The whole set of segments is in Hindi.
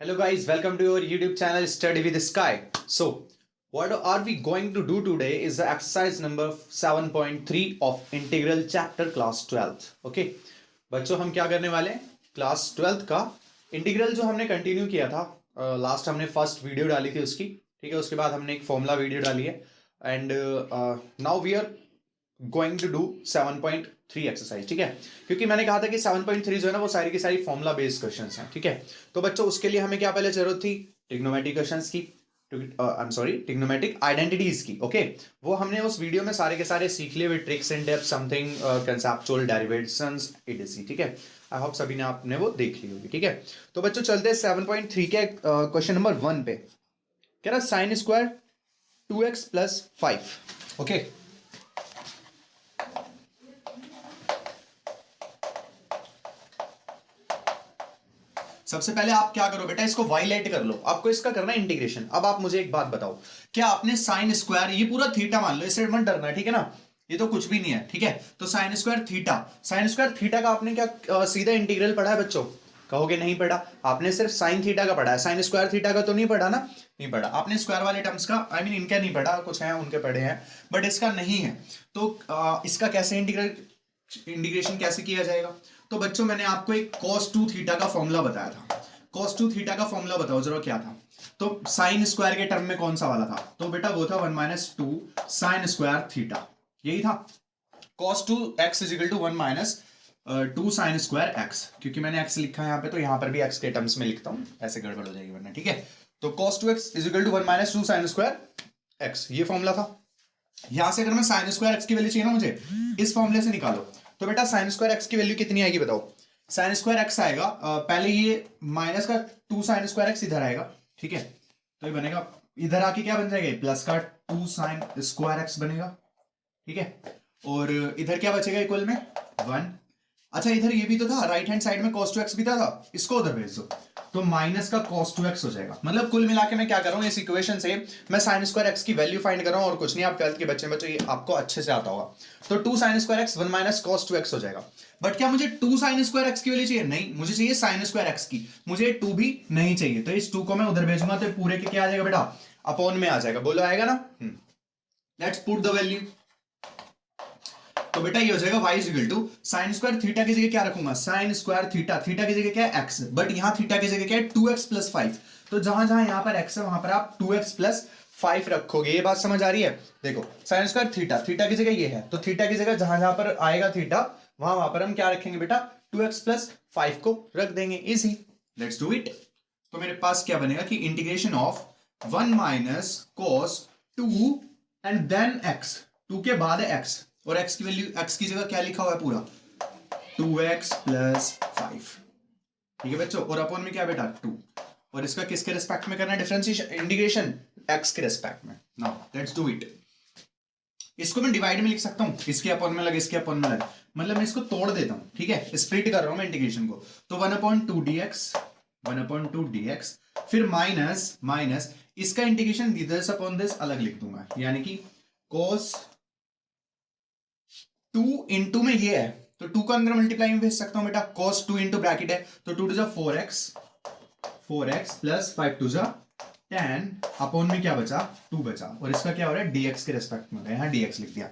Hello guys, welcome to your YouTube channel Study with Sky. So, what are we going to do today is the exercise number 7.3 of integral chapter class 12th. Okay, बच्चों हम क्या करने वाले हैं क्लास 12th का इंटीग्रल जो हमने कंटिन्यू किया था लास्ट हमने फर्स्ट वीडियो डाली थी उसकी, ठीक है। उसके बाद हमने एक फॉर्मूला वीडियो डाली है and now we are going to do 7.3 exercise, ठीक है। क्योंकि मैंने कहा था कि 7.3 जो है ना वो सारी की सारी फॉर्मूला बेस्ड क्वेश्चंस हैं, ठीक है। तो बच्चों उसके लिए हमें क्या पहले जरूरत थी ट्रिग्नोमेट्रिक क्वेश्चंस की, I am sorry trigonometric identities की, ओके। वो हमने उस वीडियो में सारे के सारे सीख लिए with tricks and tips, something conceptual derivations etc, ठीक है। आई होप सभी ने आपने वो देख ली होगी, ठीक है। तो बच्चों चलते हैं 7.3 के क्वेश्चन नंबर 1 पे। कह रहा साइन स्क्वायर 2x + 5, ओके। सबसे पहले आप क्या करो बेटा, इसको वायलेट कर लो। आपको इसका करना है इंटीग्रेशन। अब आप मुझे एक बात बताओ, क्या आपने साइन स्क्वायर, ये पूरा थीटा मान लो, इससे मत डरना, ठीक है ना, ये तो कुछ भी नहीं है, ठीक है। तो साइन स्क्वायर थीटा का आपने क्या सीधा इंटीग्रल पढ़ा है बच्चों? कहोगे नहीं पढ़ा। आपने सिर्फ साइन थीटा का पढ़ा है, साइन स्क्वायर थीटा का तो नहीं पढ़ा ना, नहीं पढ़ा आपने। स्क्वायर वाले टर्म्स का आई मीन इनका नहीं पढ़ा, कुछ है उनके पढ़े हैं बट इसका नहीं है। तो इसका कैसे इंटीग्रेशन कैसे किया जाएगा? तो बच्चों मैंने आपको एक cos 2 थीटा का फॉर्मूला बताया था। cos 2 थीटा का फॉर्मूला बताओ जरा क्या था? तो साइन स्क्वायर के टर्म में कौन सा वाला था? तो बेटा वो था 1 - 2 साइन स्क्वायर थीटा, यही था। cos 2x = 1 - 2 sine square x, क्योंकि मैंने x लिखा है यहाँ पे तो यहाँ पर भी x के टर्म्स में लिखता हूँ, ऐसे गड़बड़ हो जाएगी वरना, ठीक है। तो cos 2x = 1 - 2 sine square x, ये फॉर्मूला था। यहां से अगर मैं साइन स्क्वायर x की वैल्यू चाहिए ना मुझे, इस फॉर्मूले से निकालो। तो बेटा साइन स्क्वायर x की वैल्यू कितनी आएगी बताओ? साइन स्क्वायर x आएगा पहले ये माइनस का 2 साइन स्क्वायर x इधर आएगा, ठीक है। तो ये बनेगा, इधर आके क्या बन जाएगा, प्लस का 2 साइन स्क्वायर x बनेगा, ठीक है। और इधर क्या बचेगा इक्वल में 1। अच्छा इधर ये भी तो था, राइट हैंड साइड में cos 2x भी था, इसको उधर भेज दो तो माइनस का cos 2x हो जाएगा। मतलब कुल मिला के मैं क्या कर रहा हूं, इस इक्वेशन से मैं साइन स्क्वायर x की वैल्यू फाइंड कर रहा हूं और कुछ नहीं। आप 12th के बच्चे ये आपको अच्छे से आता होगा। तो 2 sine square x 1 - cos 2x हो जाएगा। बट क्या मुझे 2 साइन स्क्वायर x की वैल्यू चाहिए? नहीं, मुझे चाहिए साइन स्क्वायर x की, मुझे 2 भी नहीं चाहिए। तो इस 2 को मैं उधर भेजूंगा तो पूरे के क्या आ जाएगा बेटा, अपॉन में आ जाएगा। बोलो आएगा ना? Let's put the value. तो बेटा ये हो जाएगा y = साइन स्क्वायर थीटा की जगह क्या रखूंगा, साइन स्क्वायर थीटा, थीटा की जगह क्या है x, बट यहां थीटा की जगह क्या है 2x + 5। तो जहां जहां यहां पर x है वहां पर आप 2x + 5 रखोगे। ये बात समझ आ रही है? देखो साइन स्क्वायर थीटा, थीटा की जगह ये है, तो थीटा की जगह जहां जहां पर आएगा थीटा वहां पर हम क्या रखेंगे बेटा, 2x + 5 को रख देंगे। Easy, let's do it. तो मेरे पास क्या बनेगा कि integration of 1 - cos 2 and then x, 2 के बाद है x, और x की वैल्यू, x की जगह क्या लिखा हुआ है पूरा 2x + 5, ठीक है बच्चों। और अपॉन में क्या बेटा 2, और इसका किसके रिस्पेक्ट में करना है डिफरेंशिएशन, इंटीग्रेशन x के रिस्पेक्ट में। Now let's do it. इसको मैं डिवाइड में लिख सकता हूं, इसके अपॉन में लगे, इसके अपॉन में लगे, मतलब मैं इसको तोड़ देता हूं, ठीक है, स्प्लिट कर रहा हूं मैं इंटीग्रेशन को। तो 1/2 dx, 1/2 dx, फिर माइनस इसका इंटीग्रेशन दिस अपॉन दिस अलग लिख दूंगा, यानी कि cos 2 इंटू में ये है तो 2 का अंदर मल्टीप्लाई में भेज सकता हूं बेटा, cos 2 इंटू ब्रैकेट है तो 2 * 4x, 4x + 5 * 10 अपॉन में क्या बचा 2 बचा, और इसका क्या हो रहा है dx के रेस्पेक्ट में, यहां dx लिख दिया,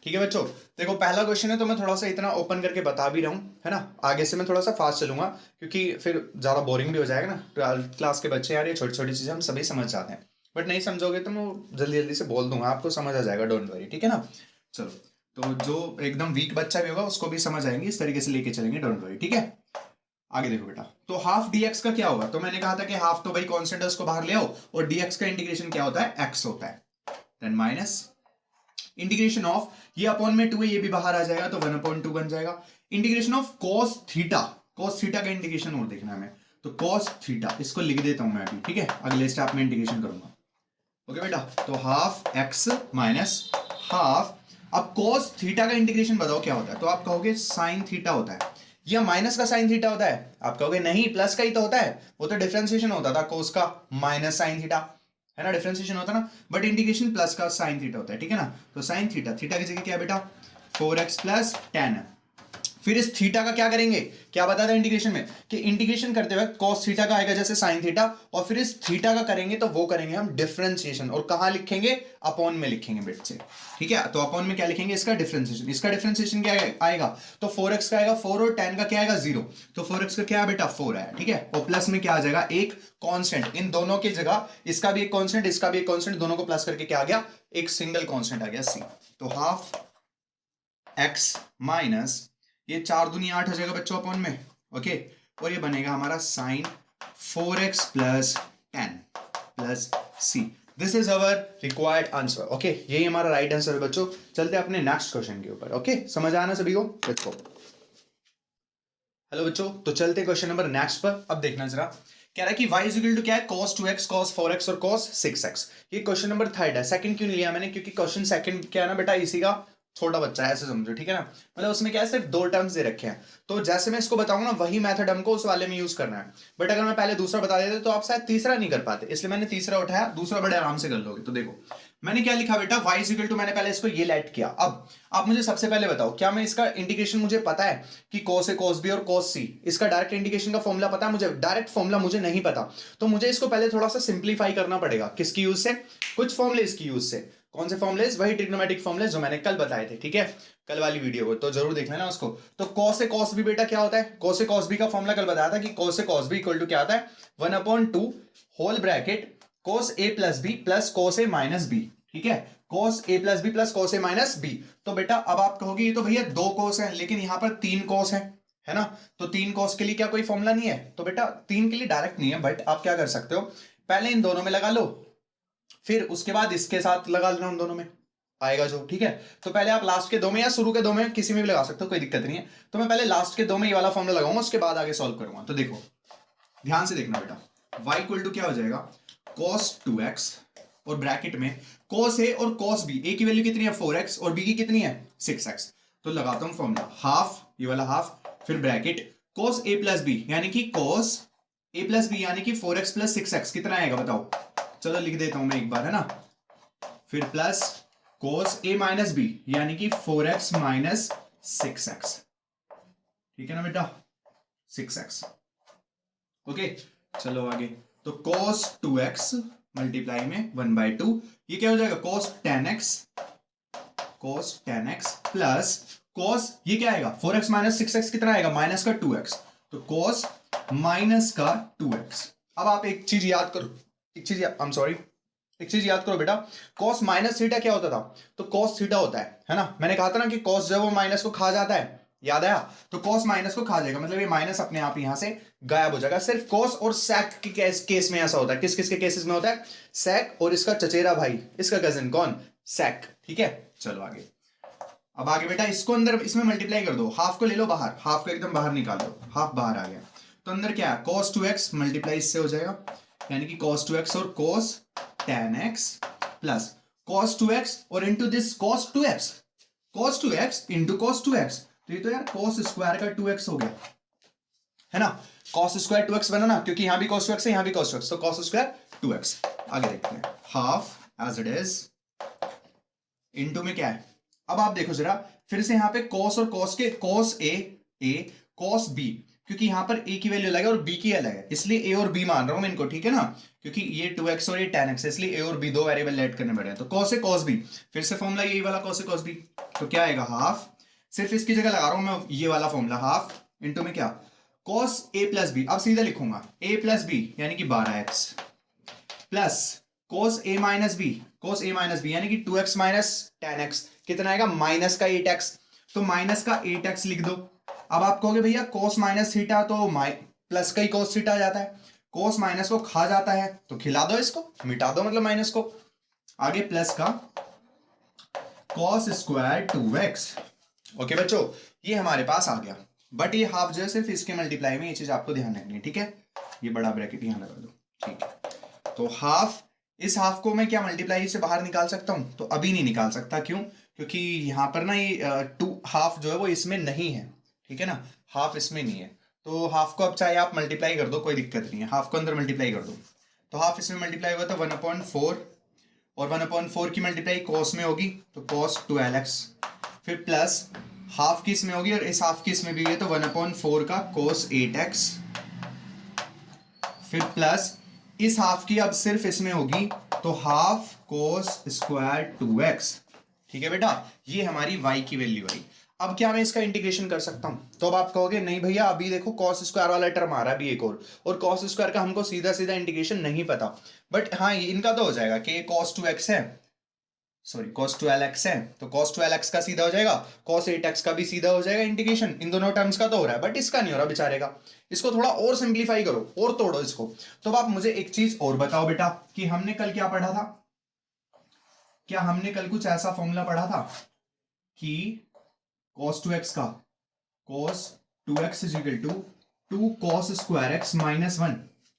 ठीक है बच्चों। देखो पहला क्वेश्चन है तो मैं थोड़ा सा इतना ओपन करके बता भी रहा हूं, है ना। आगे से मैं थोड़ा सा फास्ट चलूंगा क्योंकि फिर ज्यादा बोरिंग भी हो जाएगा ना। 12th क्लास के बच्चे यार, ये छोटी छोटी चीजें हम सभी समझ जाते हैं, बट नहीं समझोगे तो मैं जल्दी जल्दी से बोल दूंगा, आपको समझ आ जाएगा, डोंट वरी, ठीक है ना। चलो, तो जो एकदम वीक बच्चा भी होगा उसको भी समझ आएंगे, इस तरीके से लेके चलेंगे, डोंट वरी, ठीक है। आगे देखो बेटा, तो हाफ dx का क्या होगा? तो मैंने कहा था कि हाफ तो भाई कांस्टेंट है, उसको बाहर ले आओ, और dx का इंटीग्रेशन क्या होता है, x होता है। देन माइनस इंटीग्रेशन ऑफ, ये अपॉन में 2 है, ये भी बाहर आ जाएगा तो 1/2 बन जाएगा। Integration of cos theta, cos theta का इंटीग्रेशन और देखना है हमें, तो cos थीटा इसको लिख देता हूं मैं अभी, ठीक है, अगले स्टेप में इंटीग्रेशन करूंगा, ओके बेटा। तो हाफ x माइनस हाफ, अब cos थीटा का इंटीग्रेशन बताओ क्या होता है? तो आप कहोगे साइन थीटा होता है, या माइनस का साइन थीटा होता है? आप कहोगे नहीं, प्लस का ही तो होता है, वो तो डिफरेंशिएशन होता था cos का माइनस साइन थीटा, है ना, डिफरेंशिएशन होता ना, बट इंटीग्रेशन प्लस का साइन थीटा होता है, ठीक है ना। तो साइन थीटा, थीटा की जगह क्या है बेटा 4x + 10, फिर इस थीटा का क्या करेंगे, क्या बताया था इंटीग्रेशन में कि इंटीग्रेशन करते वक्त cos थीटा का आएगा जैसे sin थीटा, और फिर इस थीटा का करेंगे तो वो करेंगे हम डिफरेंशिएशन, और कहां लिखेंगे, अपॉन में लिखेंगे बेट से, ठीक है। तो अपॉन में क्या लिखेंगे, इसका डिफरेंशिएशन, इसका डिफरेंशिएशन क्या आएगा, तो 4x का आएगा 4 और tan का क्या आएगा 0, तो 4x का क्या है बेटा 4 है, ठीक है। और प्लस में क्या आ जाएगा, एक कांस्टेंट, इन दोनों की जगह इसका भी एक कांस्टेंट, इसका भी एक कांस्टेंट, दोनों को प्लस करके क्या आ गया, एक सिंगल कांस्टेंट आ गया c। तो हाफ x माइनस ये 4 दूनी 8 हो जाएगा बच्चों अपॉन में, ओके, और ये बनेगा हमारा sine 4x plus 10 plus c। This is our required answer, okay, यही हमारा राइट आंसर है बच्चों। चलते हैं अपने नेक्स्ट क्वेश्चन के ऊपर, ओके, समझ आना सभी को, लेट्स गो। हेलो बच्चों, तो चलते क्वेश्चन नंबर नेक्स्ट पर। अब देखना जरा, कह रहा है कि y इज इक्वल टू क्या है, cos 2x cos 4x और cos 6x। ये क्वेश्चन नंबर थर्ड है, सेकंड क्यों नहीं लिया मैंने, क्योंकि क्वेश्चन सेकंड क्या है ना बेटा, इसी का छोटा बच्चा है, ऐसे समझो, ठीक है ना, मतलब उसमें क्या है, सिर्फ 2 टर्म्स दे रखे हैं, तो जैसे मैं इसको बताऊंगा ना वही मेथड हमको उस वाले में यूज करना है। बट अगर मैं पहले दूसरा बता देते तो आप शायद तीसरा नहीं कर पाते, इसलिए मैंने तीसरा उठाया, दूसरा बड़े आराम से कर लोगे। तो देखो मैंने क्या लिखा बेटा, y इज इक्वल टू, मैंने पहले इसको ये लेट किया। अब आप मुझे सबसे पहले बताओ, क्या मैं इसका इंटीग्रेशन, मुझे पता है कि cos a cos b और cos c, इसका डायरेक्ट इंटीग्रेशन का फॉर्मूला पता है मुझे, डायरेक्ट फॉर्मूला मुझे नहीं पता, तो मुझे इसको पहले थोड़ा सा सिंप्लीफाई करना पड़ेगा, किसकी यूज से, कुछ फॉर्मूले इसकी यूज से। कौन से फॉर्मूलेज, वही ट्रिग्नोमेट्रिक फॉर्मूलेज जो मैंने कल बताए थे, ठीक है, कल वाली वीडियो को तो जरूर देख लेना उसको। तो cos a cos b बेटा क्या होता है, cos a cos b का फॉर्मूला कल बताया था कि cos a cos b equal to क्या आता है, 1/2 whole bracket cos a plus b plus cos a minus b, ठीक है, cos a plus b plus cos a minus b। तो बेटा अब आप कहोगे ये तो भैया 2 cos है, लेकिन यहां पर 3 cos है ना, तो 3 cos के लिए क्या कोई फॉर्मूला नहीं है, तो बेटा 3 के लिए डायरेक्ट नहीं है, बट आप क्या कर सकते हो, पहले इन दोनों में लगा लो, फिर उसके बाद इसके साथ लगा लेना, उन दोनों में आएगा जो, ठीक है। तो पहले आप लास्ट के दो में या शुरू के दो में किसी में भी लगा सकते हो, कोई दिक्कत नहीं है। तो मैं पहले लास्ट के दो में ये वाला फॉर्मूला लगाऊंगा, उसके बाद आगे सॉल्व करूंगा। तो देखो ध्यान से देखना बेटा, y इक्वल टू क्या हो जाएगा, cos 2x और ब्रैकेट में cos a और cos b, a की वैल्यू कितनी है 4x और b की कितनी है 6x। तो लगाता हूं फॉर्मूला, हाफ, ये वाला हाफ, फिर bracket cos a plus b यानी कि cos a प्लस b यानी कि 4x प्लस 6x कितना आएगा बताओ, चलो लिख देता हूं मैं एक बार, है ना, फिर plus cos a minus b यानी कि 4x माइनस 6x, ठीक है ना बेटा, 6x, ओके। चलो आगे, तो cos 2x मल्टीप्लाई में 1/2, ये क्या हो जाएगा cos 10x प्लस cos, ये क्या आएगा 4x माइनस 6x कितना आएगा, माइनस का 2x, तो cos माइनस का 2x। अब आप एक चीज याद करो, एक चीज याद करो बेटा, cos माइनस थीटा क्या होता था, तो cos थीटा होता है ना, मैंने कहा था ना कि cos जो है वो माइनस को खा जाता है, याद आया, तो cos माइनस को खा जाएगा, मतलब ये माइनस अपने आप यहां से गायब हो जाएगा। सिर्फ cos और sec के केस में ऐसा होता है, किस किस के केसेस में होता है, sec और इसका चचेरा भाई, इसका कजिन कौन, sec, ठीक है। चलो आगे, अब आगे बेटा इसको अंदर इसमें मल्टीप्लाई कर दो, हाफ को ले लो बाहर, हाफ को एकदम बाहर निकाल दो, हाफ बाहर आ गया, तो अंदर क्या है cos 2x मल्टीप्लाई इससे हो जाएगा, यानी कि cos 2x और cos 10x plus cos 2x और into this cos 2x into cos 2x, तो ये तो यार cos स्क्वायर का 2x हो गया, है ना, cos स्क्वायर 2x बना ना, क्योंकि यहां भी cos 2x है, यहां भी cos 2x, तो cos स्क्वायर 2x। आगे देखते हैं, half as it is into में क्या है, अब आप देखो जरा फिर से यहां पे cos और cos के cos a cos b, क्योंकि यहां पर a की वैल्यू अलग है और b की अलग है, इसलिए a और b मान रहा हूं मैं इनको, ठीक है ना, क्योंकि ये 2x और ये 10x है, इसलिए a और b दो वेरिएबल ऐड करने पड़े हैं, तो cos a cos b, फिर से फॉर्मूला यही वाला cos a cos b, तो क्या आएगा हाफ, सिर्फ इसकी जगह लगा रहा हूं मैं ये वाला फॉर्मूला, हाफ इंटू में क्या cos a प्लस b, अब सीधा लिखूंगा a प्लस b यानी कि 12x plus cos a minus b यानी कि 2x माइनस 10x कितना आएगा, माइनस का 8x, तो माइनस का 8x लिख दो। अब आप कहोगे भैया cos माइनस थीटा तो प्लस का ही cos थीटा आ जाता है, cos माइनस को खा जाता है, तो खिला दो इसको, मिटा दो मतलब माइनस को, आगे प्लस का cos स्क्वायर 2x, ओके बच्चों, ये हमारे पास आ गया, बट ये हाफ जो है सिर्फ इसके मल्टीप्लाई में, ये चीज आपको ध्यान रखनी है, ठीक है, ये बड़ा ब्रैकेट यहां लगा दो, ठीक है। तो हाफ, इस हाफ को मैं क्या मल्टीप्लाई से बाहर निकाल सकता हूं, तो अभी नहीं निकाल सकता, क्यों, क्योंकि यहां पर ना ये 2 हाफ जो है वो इसमें नहीं है, ठीक है ना, हाफ इसमें नहीं है, तो हाफ को अब चाहे आप मल्टीप्लाई कर दो, कोई दिक्कत नहीं है, हाफ को अंदर मल्टीप्लाई कर दो, तो हाफ इसमें मल्टीप्लाई होगा तो 1/4, और 1/4 की मल्टीप्लाई cos में होगी, तो cos 12x, फिर प्लस हाफ की इसमें होगी और इस हाफ की इसमें भी है, तो 1/4 का cos 8x, फिर प्लस इस हाफ की अब सिर्फ इसमें होगी, तो हाफ cos स्क्वायर 2x। ठीक है बेटा, ये हमारी y की वैल्यू आई। अब क्या मैं इसका इंटीग्रेशन कर सकता हूं? तो अब आप कहोगे नहीं भैया, अभी देखो cos स्क्वायर वाला टर्म आ रहा है अभी एक और cos स्क्वायर का हमको सीधा सीधा इंटीग्रेशन नहीं पता। बट हाँ, इनका तो हो जाएगा कि cos 2x है, सॉरी cos 12x है, तो cos 12x का सीधा हो जाएगा, cos 8x का भी सीधा हो जाएगा इंटीग्रेशन। इन दोनों टर्म्स का तो हो रहा है, बट इसका नहीं हो रहा बेचारे का। इसको थोड़ा और सिंप्लीफाई करो और तोड़ो इसको। तो अब आप मुझे एक चीज और बताओ बेटा, कि हमने कल क्या पढ़ा था? क्या हमने कल कुछ ऐसा फॉर्मूला पढ़ा था कि cos 2x का cos 2x is equal to 2 cos square x minus 1।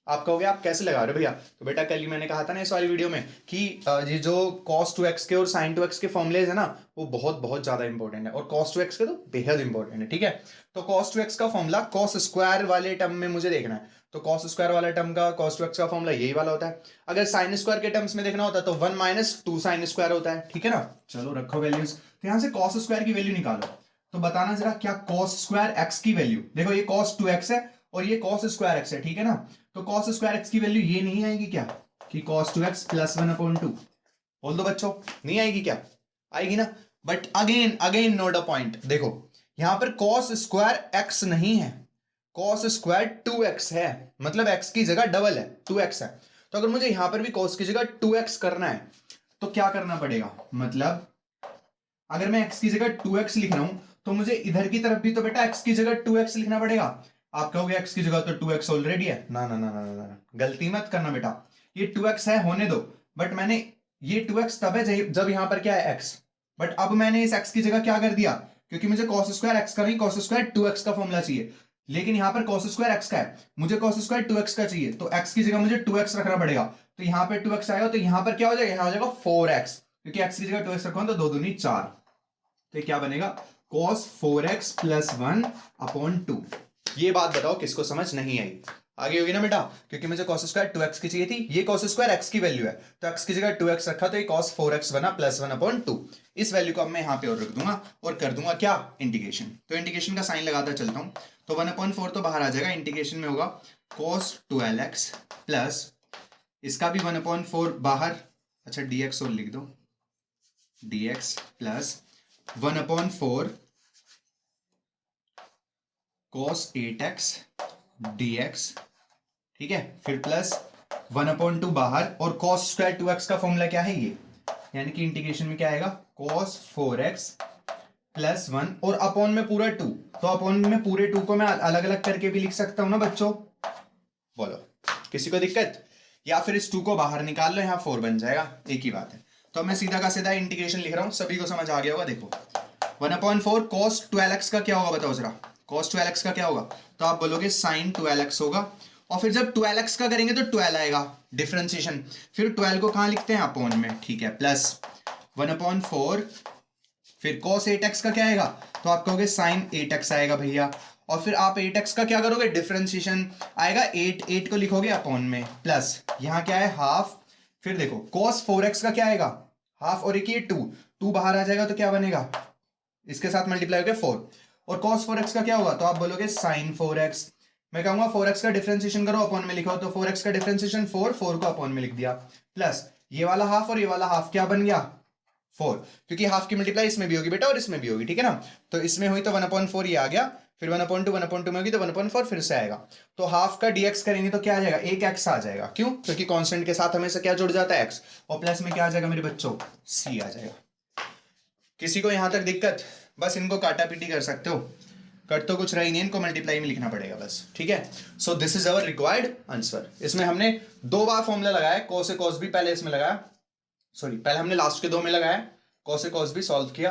आप कहोगे आप कैसे लगा रहे हो भैया? तो बेटा कल ही मैंने कहा था ना इस वाली वीडियो में कि ये जो cos 2x के और sin 2x के फॉर्मूलेज है ना, वो बहुत बहुत ज्यादा इंपॉर्टेंट है, और cos 2x के तो बेहद इंपॉर्टेंट है। ठीक है, तो cos 2x का फॉर्मूला cos स्क्वायर वाले टर्म में मुझे देखना है, तो cos स्क्वायर वाला टर्म का cos 2x का फॉर्मूला यही वाला होता है। अगर sin स्क्वायर के टर्म्स में देखना होता है तो 1 माइनस 2 sin स्क्वायर होता है। ठीक है ना, चलो रखो वैल्यूज। तो यहां से cos स्क्वायर की वैल्यू निकालो, तो बताना जरा क्या cos स्क्वायर x की वैल्यू, देखो ये cos 2x है और ये cos स्क्वायर x है। ठीक है ना, तो cos स्क्वायर x की वैल्यू ये नहीं आएगी क्या कि cos 2x प्लस 1/2? बोल दो बच्चों, नहीं आएगी क्या? आएगी ना। But again again note a point, देखो यहां पर cos स्क्वायर x नहीं है, cos स्क्वायर 2x है, मतलब x की जगह डबल है, 2x है। तो अगर मुझे यहां पर भी cos की जगह 2x करना है तो क्या करना पड़ेगा? मतलब अगर मैं x की जगह 2x लिख रहा हूं तो मुझे इधर की तरफ भी तो बेटा x की जगह 2x लिखना पड़ेगा। आप कहोगे x की जगह तो 2x ऑलरेडी है। ना ना ना ना ना ना, गलती मत करना बेटा, ये 2x है होने दो, बट मैंने ये 2x तब है जब यहां पर क्या है x, बट अब मैंने इस x की जगह क्या कर दिया, क्योंकि मुझे cos स्क्वायर x का नहीं cos स्क्वायर 2x का फॉर्मूला चाहिए, लेकिन यहां पर cos स्क्वायर x का है, मुझे cos स्क्वायर 2x का चाहिए, तो x की जगह मुझे 2x रखना पड़ेगा। तो यहां पर 2x आएगा, तो यहां पर क्या हो जाएगा? यहां हो जाएगा 4x, क्योंकि x की जगह 2x रखो तो 2 दूनी 4, तो क्या बनेगा? cos 4x plus 1/2। ये बात बताओ किसको समझ नहीं आई? आगे होगी ना बेटा, क्योंकि मुझे cos स्क्वायर 2x की चाहिए थी, ये cos स्क्वायर x की वैल्यू है, तो x की जगह 2x रखा तो ये cos 4x बना प्लस 1/2। इस वैल्यू को अब मैं यहां पे और रख दूंगा और कर दूंगा क्या? इंटीग्रेशन। तो इंटीग्रेशन का साइन लगाता चलता हूं, तो 1/4 तो बाहर आ जाएगा, इंटीग्रेशन में होगा cos 12x प्लस इसका भी 1/4 बाहर, अच्छा dx और लिख दो, dx plus 1/4 cos 8x dx। ठीक है, फिर प्लस 1/2 बाहर, और cos स्क्वायर 2x का फॉर्मूला क्या है? ये, यानी कि इंटीग्रेशन में क्या आएगा? cos 4x प्लस 1 और अपॉन में पूरा 2, तो अपॉन में पूरे 2 को मैं अलग अलग करके भी लिख सकता हूं ना बच्चों? बोलो, किसी को दिक्कत? या फिर इस 2 को बाहर निकाल लो, यहां 4 बन जाएगा, एक ही बात है। तो मैं सीधा का सीधा इंटीग्रेशन लिख रहा हूं, सभी को समझ आ गया होगा। देखो 1/4 cos 12x का क्या होगा बताओ जरा? cos 12x का क्या होगा? तो आप बोलोगे sin 12x होगा, और फिर जब 12x का करेंगे तो 12 आएगा, डिफरेंशिएशन। फिर 12 को कहां लिखते हैं? अपॉन में, ठीक है, प्लस 1/4 फिर cos 8x का क्या आएगा? तो आप कहोगे sin 8x आएगा भैया, और फिर आप 8x का क्या करोगे? डिफरेंशिएशन आएगा, 8 को लिखोगे अपॉन में, प्लस यहां क्या है? हाफ। फिर देखो cos 4x का क्या आएगा? हाफ, और एक ये 2 बाहर आ जाएगा, तो क्या बनेगा? इसके साथ मल्टीप्लाई होकर 4, और cos 4x का क्या होगा? तो आप बोलोगे sin 4x। मैं कहूंगा 4x का डिफरेंशिएशन करो, अपॉन में लिखो, तो 4x का डिफरेंशिएशन 4 को अपॉन में लिख दिया, प्लस ये वाला हाफ और ये वाला हाफ क्या बन गया? 4, क्योंकि हाफ की मल्टीप्लाई इसमें भी होगी बेटा और इसमें भी होगी। ठीक है ना, तो इसमें हुई तो 1/4 ये आ गया, फिर 1/2 में होगी तो 1/4 फिर से आएगा, तो हाफ का dx करेंगे तो क्या आ जाएगा? एक x आ जाएगा। क्यों? क्योंकि कांस्टेंट के साथ हमेशा क्या जुड़ जाता है? x, और प्लस में क्या आ जाएगा मेरे बच्चों? c आ जाएगा। किसी को यहां तक दिक्कत? बस इनको काटा पीटी कर सकते हो, कट तो कुछ रही नहीं, इनको मल्टीप्लाई में लिखना पड़ेगा बस। ठीक है, so this is our required answer. इसमें हमने 2 बार फॉर्मूला लगाया, cos से cos भी पहले इसमें लगाया, सॉरी पहले हमने लास्ट के 2 में लगाया, cos से cos भी सॉल्व किया,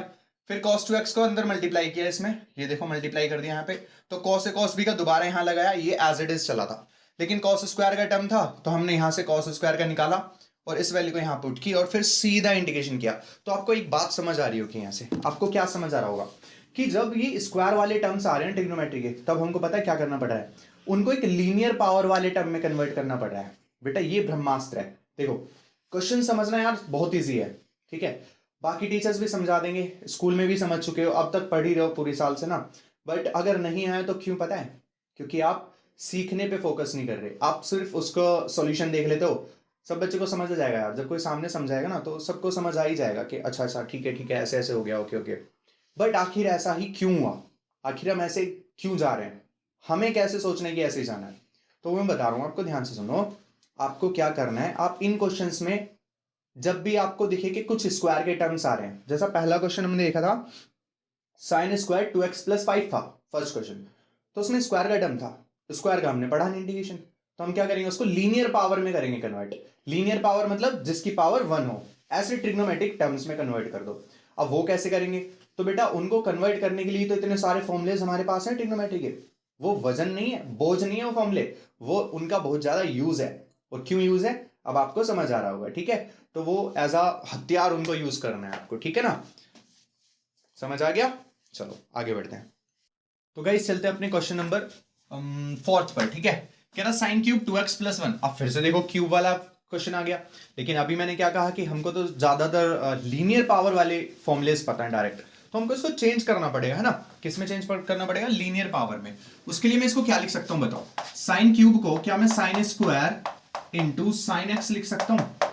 फिर cos 2x को अंदर मल्टीप्लाई किया इसमें, ये देखो मल्टीप्लाई कर दिया यहाँ पे, तो cos से cos भी का दोबारा यहाँ लगाया, ये एज इट इज चला था, लेकिन cos स्क्वायर का टर्म था तो हमने यहाँ से cos स्क्वायर का निकाला और इस वैल्यू को यहाँ पुट की और फिर सीधा इंटीग्रेशन किया। तो आपको एक बात समझ आ रही होगी यहाँ से, आपको क्या समझ आ रहा होगा कि जब ये स्क्वायर वाले टर्म्स आ रहे हैं ट्रिग्नोमेट्री के, तब हमको पता है क्या करना पड़ रहा है? उनको एक लीनियर पावर वाले टर्म में कन्वर्ट करना पड़ रहा है। बेटा ये ब्रह्मास्त्र है। देखो क्वेश्चन समझना यार बहुत ईजी है, ठीक है, बाकी टीचर्स भी समझा देंगे, स्कूल में भी समझ चुके हो, अब तक पढ़ ही रहे हो पूरे साल से ना। बट अगर नहीं आया तो क्यों पता है? क्योंकि आप सीखने पे फोकस नहीं कर रहे, आप सिर्फ उसको सॉल्यूशन देख लेते हो। सब बच्चे को समझ आ जाएगा यार, जब कोई सामने समझाएगा ना तो सबको समझ आ ही जाएगा कि अच्छा अच्छा ठीक है ऐसे ऐसे हो गया, ओके ओके। बट आखिर ऐसा ही क्यों हुआ? आखिर हम ऐसे क्यों जा रहे हैं? हमें कैसे सोचना है कि ऐसे ही जाना है? तो मैं बता रहा हूँ आपको, ध्यान से सुनो। आपको क्या करना है, आप इन क्वेश्चंस में जब भी आपको दिखे कि कुछ स्क्वायर के टर्म्स आ रहे हैं, जैसा पहला क्वेश्चन हमने देखा था साइन स्क्वायर 2x+5 था फर्स्ट क्वेश्चन, तो उसमें स्क्वायर का टर्म था, स्क्वायर का हमने पढ़ा नहीं इंटीग्रेशन, तो हम क्या करेंगे उसको लीनियर पावर में करेंगे कन्वर्ट। लीनियर पावर मतलब जिसकी पावर 1 हो, ऐसे ट्रिग्नोमेट्रिक टर्म्स में कन्वर्ट कर दो। अब वो कैसे करेंगे? तो बेटा उनको कन्वर्ट करने के लिए तो इतने सारे फॉर्मुलेज हमारे पास है ट्रिग्नोमेट्री के, वो वजन नहीं है, बोझ नहीं है वो फॉर्मुले, वो उनका बहुत ज्यादा यूज है। और क्यों यूज है अब आपको समझ आ रहा होगा, ठीक है? तो वो एज अ हथियार उनको यूज करना है आपको, ठीक है ना? समझ आ गया? चलो आगे बढ़ते हैं। तो गाइस चलते हैं अपने क्वेश्चन नंबर 4 पर, ठीक है? कह रहा साइन क्यूब 2x+1। अब फिर से देखो क्यूब वाला क्वेश्चन आ गया, लेकिन अभी मैंने क्या कहा कि हमको तो ज्यादातर लीनियर पावर वाले फॉर्मुलेस पता है डायरेक्ट, तो हमको इसको चेंज करना पड़ेगा, है ना? किस में चेंज करना पड़ेगा? लीनियर पावर में। उसके लिए मैं इसको क्या लिख सकता हूं बताओ? साइन क्यूब को क्या मैं sign square into sine x लिख सकता हूं?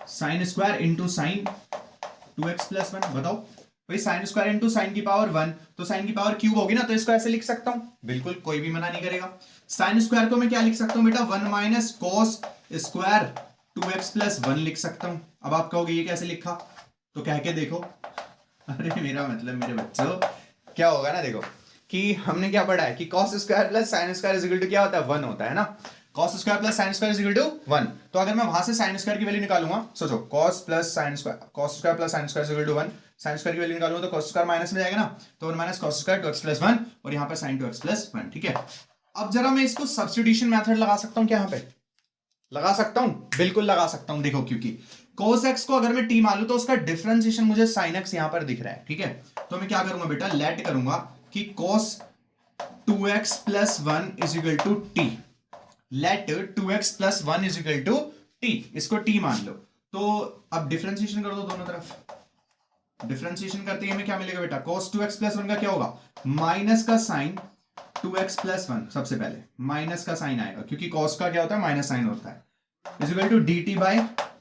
Sign square into sign 2x+1, बताओ भाई। साइन स्क्वायर इंटू साइन की पावर 1, तो साइन की पावर क्यूब होगी ना, तो इसको ऐसे लिख सकता हूं, बिल्कुल कोई भी मना नहीं करेगा। साइन स्क्वायर को मैं क्या लिख सकता हूं बेटा? 1 माइनस कॉस स्क्वायर 2x+1 लिख सकता हूं। अब आप कहोगे ये कैसे लिखा? तो कह के देखो। अरे मेरा मतलब मेरे बच्चों क्या होगा ना, देखो कि हमने क्या पढ़ा है कि cos square plus sine square is equal to क्या होता है? 1 होता है ना। cos square plus sine square is equal to 1। तो अगर मैं वहां से साइन स्क्वायर की वैल्यू निकालूंगा, सोचो cos plus sine square, cos square plus sine square is equal to 1, sine square की वैल्यू निकालूंगा तो cos स्क्वायर माइनस में जाएगा ना, तो 1 माइनस cos स्क्वायर 2x+1 और यहाँ पर sin 2x+1, ठीक है? अब जरा मैं इसको सब्स्टिट्यूशन मेथड लगा सकता हूँ क्या? यहाँ पे लगा सकता हूं, बिल्कुल लगा सकता हूं। देखो क्योंकि cos x को अगर मैं t मान लूं तो उसका डिफरेंशिएशन मुझे sin x यहां पर दिख रहा है, ठीक है? तो मैं क्या करूंगा बेटा? लेट करूंगा कि cos 2x+1 is equal to t। Let 2x+1 is equal to t, इसको t मान लो। तो अब डिफरेंशिएशन कर दो दोनों तरफ। डिफरेंशिएशन करते ही हमें क्या मिलेगा बेटा? cos 2x+1 का क्या होगा? माइनस का साइन 2x+1, सबसे पहले माइनस का साइन आएगा क्योंकि cos का क्या होता है? माइनस साइन होता है, is equal to dt by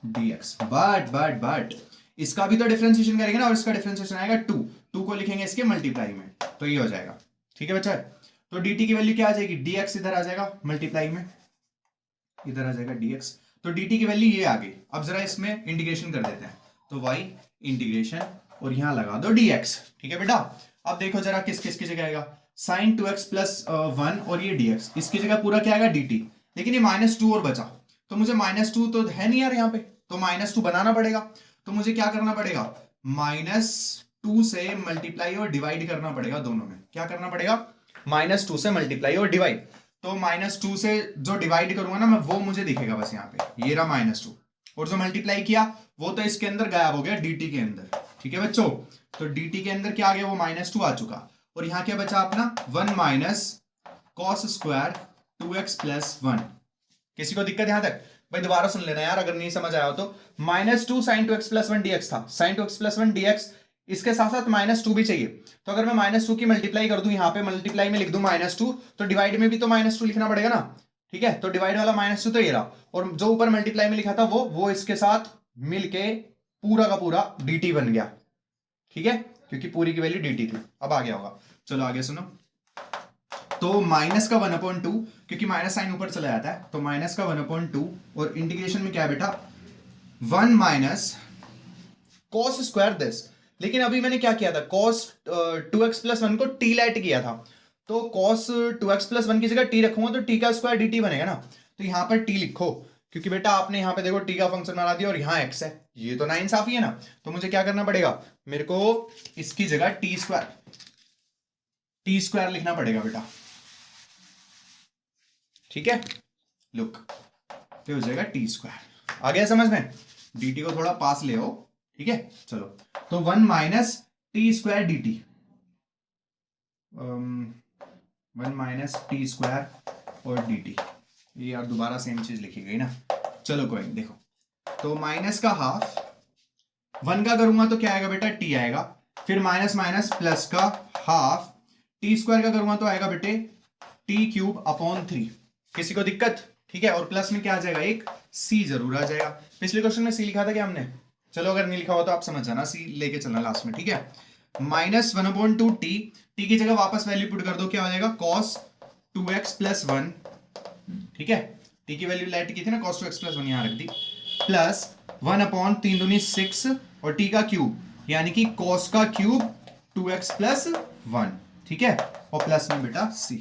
dx। But इसका भी तो डिफरेंशिएशन करेंगे ना, और इसका डिफरेंशिएशन आएगा 2 को लिखेंगे इसके मल्टीप्लाई में, तो ये हो जाएगा, ठीक है बच्चा? तो dt की वैल्यू क्या आ जाएगी? dx इधर आ जाएगा मल्टीप्लाई में, इधर आ जाएगा dx, तो dt की वैल्यू ये आ गई। अब जरा इसमें इंटीग्रेशन कर देते हैं, तो y इंटीग्रेशन और यहां लगा दो dx, ठीक है बेटा? अब देखो जरा किस किस की जगह आएगा? साइन 2x+1 और ये dx, इसकी जगह पूरा क्या आएगा? dt। लेकिन ये -2 और बचा, तो मुझे -2 तो है नहीं यार यहाँ पे, तो -2 बनाना पड़ेगा। तो मुझे क्या करना पड़ेगा? -2 से मल्टीप्लाई और डिवाइड करना पड़ेगा दोनों में। क्या करना पड़ेगा? -2 से मल्टीप्लाई और डिवाइड। तो -2 से जो डिवाइड करूंगा ना मैं, वो मुझे दिखेगा बस यहाँ पे, ये रहा -2, और जो मल्टीप्लाई किया वो तो इसके अंदर गायब हो गया, dt के अंदर, ठीक है बच्चों? तो dt के अंदर क्या आ गया? वो -2 आ चुका, और यहाँ क्या बचा अपना? 1 माइनस cos स्क्वायर 2x+1। किसी को दिक्कत यहां तक? भाई दोबारा सुन लेना यार अगर नहीं समझ आया हो तो। -2 sin 2x+1 dx था, sin 2x+1 dx, इसके साथ साथ -2 भी चाहिए। तो अगर मैं -2 की मल्टीप्लाई कर दूं, यहां पे मल्टीप्लाई में लिख दूं -2, तो डिवाइड में भी तो -2 लिखना पड़ेगा ना, ठीक है? तो डिवाइड वाला -2 तो ये रहा, और जो ऊपर मल्टीप्लाई में लिखा था वो इसके साथ मिलके पूरा का पूरा dt बन गया, ठीक है? क्योंकि पूरी की वैल्यू dt थी। अब आ गया होगा, चलो आगे सुनो। तो माइनस का 1/2, क्योंकि माइनस साइन ऊपर चला जाता है, तो माइनस का 1/2, और इंटीग्रेशन में क्या है बेटा? 1 माइनस cos स्क्वायर दिस। लेकिन अभी मैंने क्या किया था? cos 2x+1 को t लेट किया था, तो cos 2x+1 की जगह t रखूंगा तो t का स्क्वायर dt बनेगा ना। तो यहां पर t लिखो, क्योंकि बेटा आपने यहां पे देखो t का फंक्शन बना दिया और यहां x है, ये तो नाइंसाफी है ना। तो मुझे क्या करना पड़ेगा? मेरे को इसकी जगह टी स्क्वायर लिखना पड़ेगा बेटा, ठीक है? लुक, तो हो जाएगा टी स्क्वायर। आ गया समझ में? dt को थोड़ा पास ले आओ, ठीक है? चलो, तो 1 minus T square dt, 1 minus T square और dt, ये यार दोबारा सेम चीज लिखी गई ना। चलो कोई नहीं, देखो, तो माइनस का हाफ 1 का करूंगा तो क्या आएगा बेटा, टी आएगा, फिर माइनस माइनस प्लस का हाफ, टी स्क्वायर का करूंगा तो आएगा बेटे टी क्यूब अपॉन 3। किसी को दिक्कत? ठीक है, और प्लस में क्या आ जाएगा, एक सी जरूर आ जाएगा। पिछले क्वेश्चन में सी लिखा था क्या हमने? चलो अगर नहीं लिखा हो तो आप समझ जाना, सी लेके चलना लास्ट में, ठीक है। माइनस 1/2 टी, टी की जगह वापस वैल्यू पुट कर दो, क्या हो जाएगा cos 2x प्लस 1, ठीक है, टी की वैल्यू लेट की थी ना cos 2x प्लस 1, यहां रख दी, प्लस 1/3 दूनी 6 और टी का क्यूब यानी कि cos का क्यूब 2x प्लस 1, ठीक है, और प्लस में बेटा c।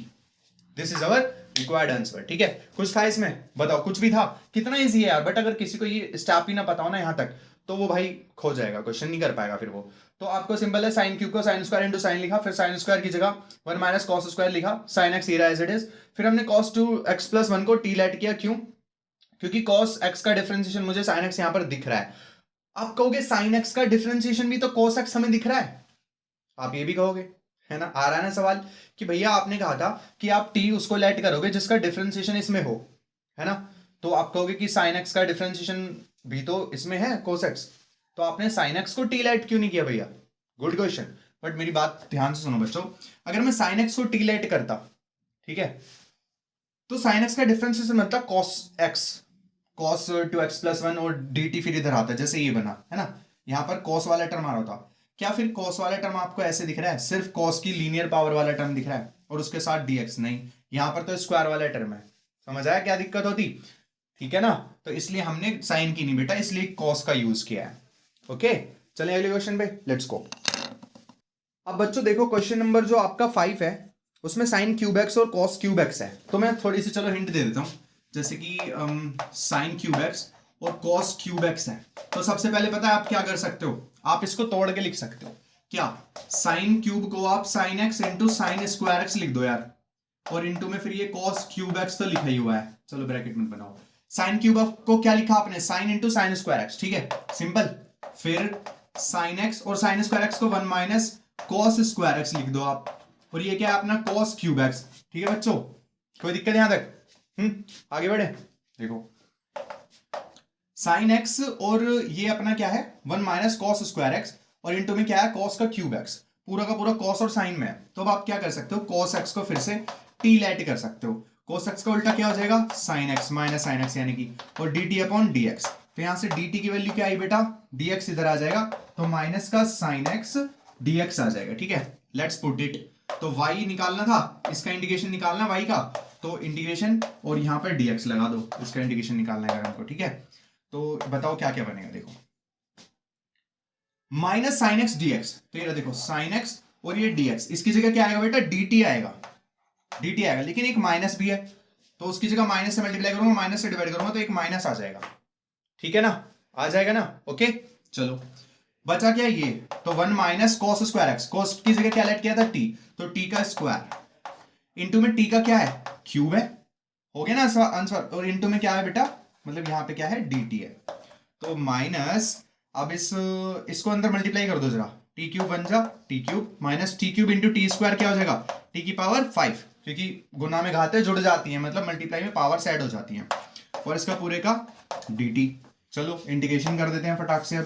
This is our required answer, ठीक है। कुछ था इसमें? बताओ, कुछ भी था? कितना इजी है यार, बट अगर किसी को ये स्टेप ही ना पता हो ना यहां तक, तो वो भाई खो जाएगा, क्वेश्चन नहीं कर पाएगा फिर वो। तो आपको सिंपल है, साइन क्यूब को साइन स्क्वायर इंटू साइन लिखा, फिर साइन स्क्वायर की जगह 1 माइनस कॉस स्क्वायर लिखा, sine X as it is, फिर हमने cos 2x प्लस 1 को टी लेट किया, क्यों? क्योंकि cos x का डिफरेंशिएशन मुझे sin x यहां पर दिख रहा है। आप कहोगे sin x का डिफरेंशिएशन भी तो cos x हमें दिख रहा है, आप ये भी कहोगे, है ना? आ रहा है ना सवाल कि भैया आपने कहा था कि आप t उसको लेट करोगे जिसका डिफरेंशिएशन इसमें हो, है ना? तो आप कहोगे कि sin x का डिफरेंशिएशन भी तो इसमें है cos x, तो आपने sin x को t लेट क्यों नहीं किया भैया? गुड क्वेश्चन, बट मेरी बात ध्यान से सुनो बच्चों, अगर मैं sin x को t लेट करता, ठीक है, तो sin x का डिफरेंशिएशन बनता cos x, cos 2x plus 1 और dt फिर इधर आता, जैसे ये बना है ना, यहां पर cos वाला टर्म आ रहा था। क्या फिर cos वाला टर्म आपको ऐसे दिख रहा है, सिर्फ cos की लीनियर पावर वाला टर्म दिख रहा है और उसके साथ dx? नहीं, यहां पर तो स्क्वायर वाला टर्म है। समझ आया क्या दिक्कत होती? ठीक है ना, तो इसलिए हमने साइन की नहीं बेटा, इसलिए cos का यूज किया है। ओके, चलिए अगले क्वेश्चन पे, लेट्स गो। अब बच्चों देखो, क्वेश्चन नंबर जो आपका 5 है उसमें साइन क्यूब एक्स और cos क्यूब एक्स है, तो मैं थोड़ी सी चलो हिंट दे देता हूं, जैसे कि साइन क्यूब एक्स और cos क्यूब एक्स है। तो सबसे पहले पता है आप क्या कर सकते हो, आप इसको तोड़ के लिख सकते हो। क्या? साइन क्यूब को आप sign x into sine square x लिख दो यार, और इंटू में फिर ये cos क्यूब एक्स तो लिखा ही हुआ है, चलो ब्रैकेट में बनाओ। साइन क्यूब को क्या लिखा आपने, sine into sine square x, ठीक है, सिंपल। फिर साइन एक्स और साइन स्क्वायर एक्स को 1 माइनस cos स्क्वायर एक्स लिख दो आप, और ये क्या है अपना cos क्यूब एक्स, ठीक है बच्चों, कोई दिक्कत यहां तक? आगे बढ़े, देखो साइन एक्स और ये अपना क्या है 1 माइनस cos स्क्वायर एक्स, और इंटू में क्या है cos का क्यूब एक्स, पूरा का पूरा cos और साइन में है। तो अब आप क्या कर सकते हो, cos x को फिर से t लेट कर सकते हो, cos x का उल्टा क्या हो जाएगा, sin x minus sin x यानी कि, और dt अपॉन dx। तो यहां से dt की वैल्यू क्या आई बेटा, dx इधर आ जाएगा, तो माइनस का sin x dx आ जाएगा, ठीक है। लेट्स पुट इट, तो y निकालना था, इसका इंटीग्रेशन निकालना y का, तो इंटीग्रेशन और यहां पर dx लगा दो, इसका इंटीग्रेशन निकालना है हमको, ठीक है। तो बताओ क्या क्या बनेगा, देखो minus sine x D x, तो ये देखो साइन एक्स और ये dx, इसकी जगह क्या आएगा बेटा, dt आएगा, dt आएगा, लेकिन एक माइनस भी है, तो उसकी जगह माइनस से मल्टीप्लाई करूंगा, माइनस से डिवाइड करूंगा, तो एक माइनस आ जाएगा, ठीक है ना, आ जाएगा ना। ओके चलो, बचा क्या ये, तो 1 minus cos square x, cos की जगह क्या लेट किया था t, तो t का स्क्वायर इंटू में t का क्या है, क्यूब है, हो गया ना आंसर, और इंटू में क्या है बेटा, मतलब यहाँ पे क्या है dt है, तो माइनस, अब इसको अंदर मल्टीप्लाई कर दो जरा, टी क्यूब बन जा T cube minus T cube into T square क्या हो जाएगा, टी की पावर 5, क्योंकि गुना में घाते जुड़ जाती हैं, मतलब मल्टीप्लाई में पावर ऐड हो जाती हैं, और इसका पूरे का dt। चलो इंटीग्रेशन कर देते हैं फटाक से अब,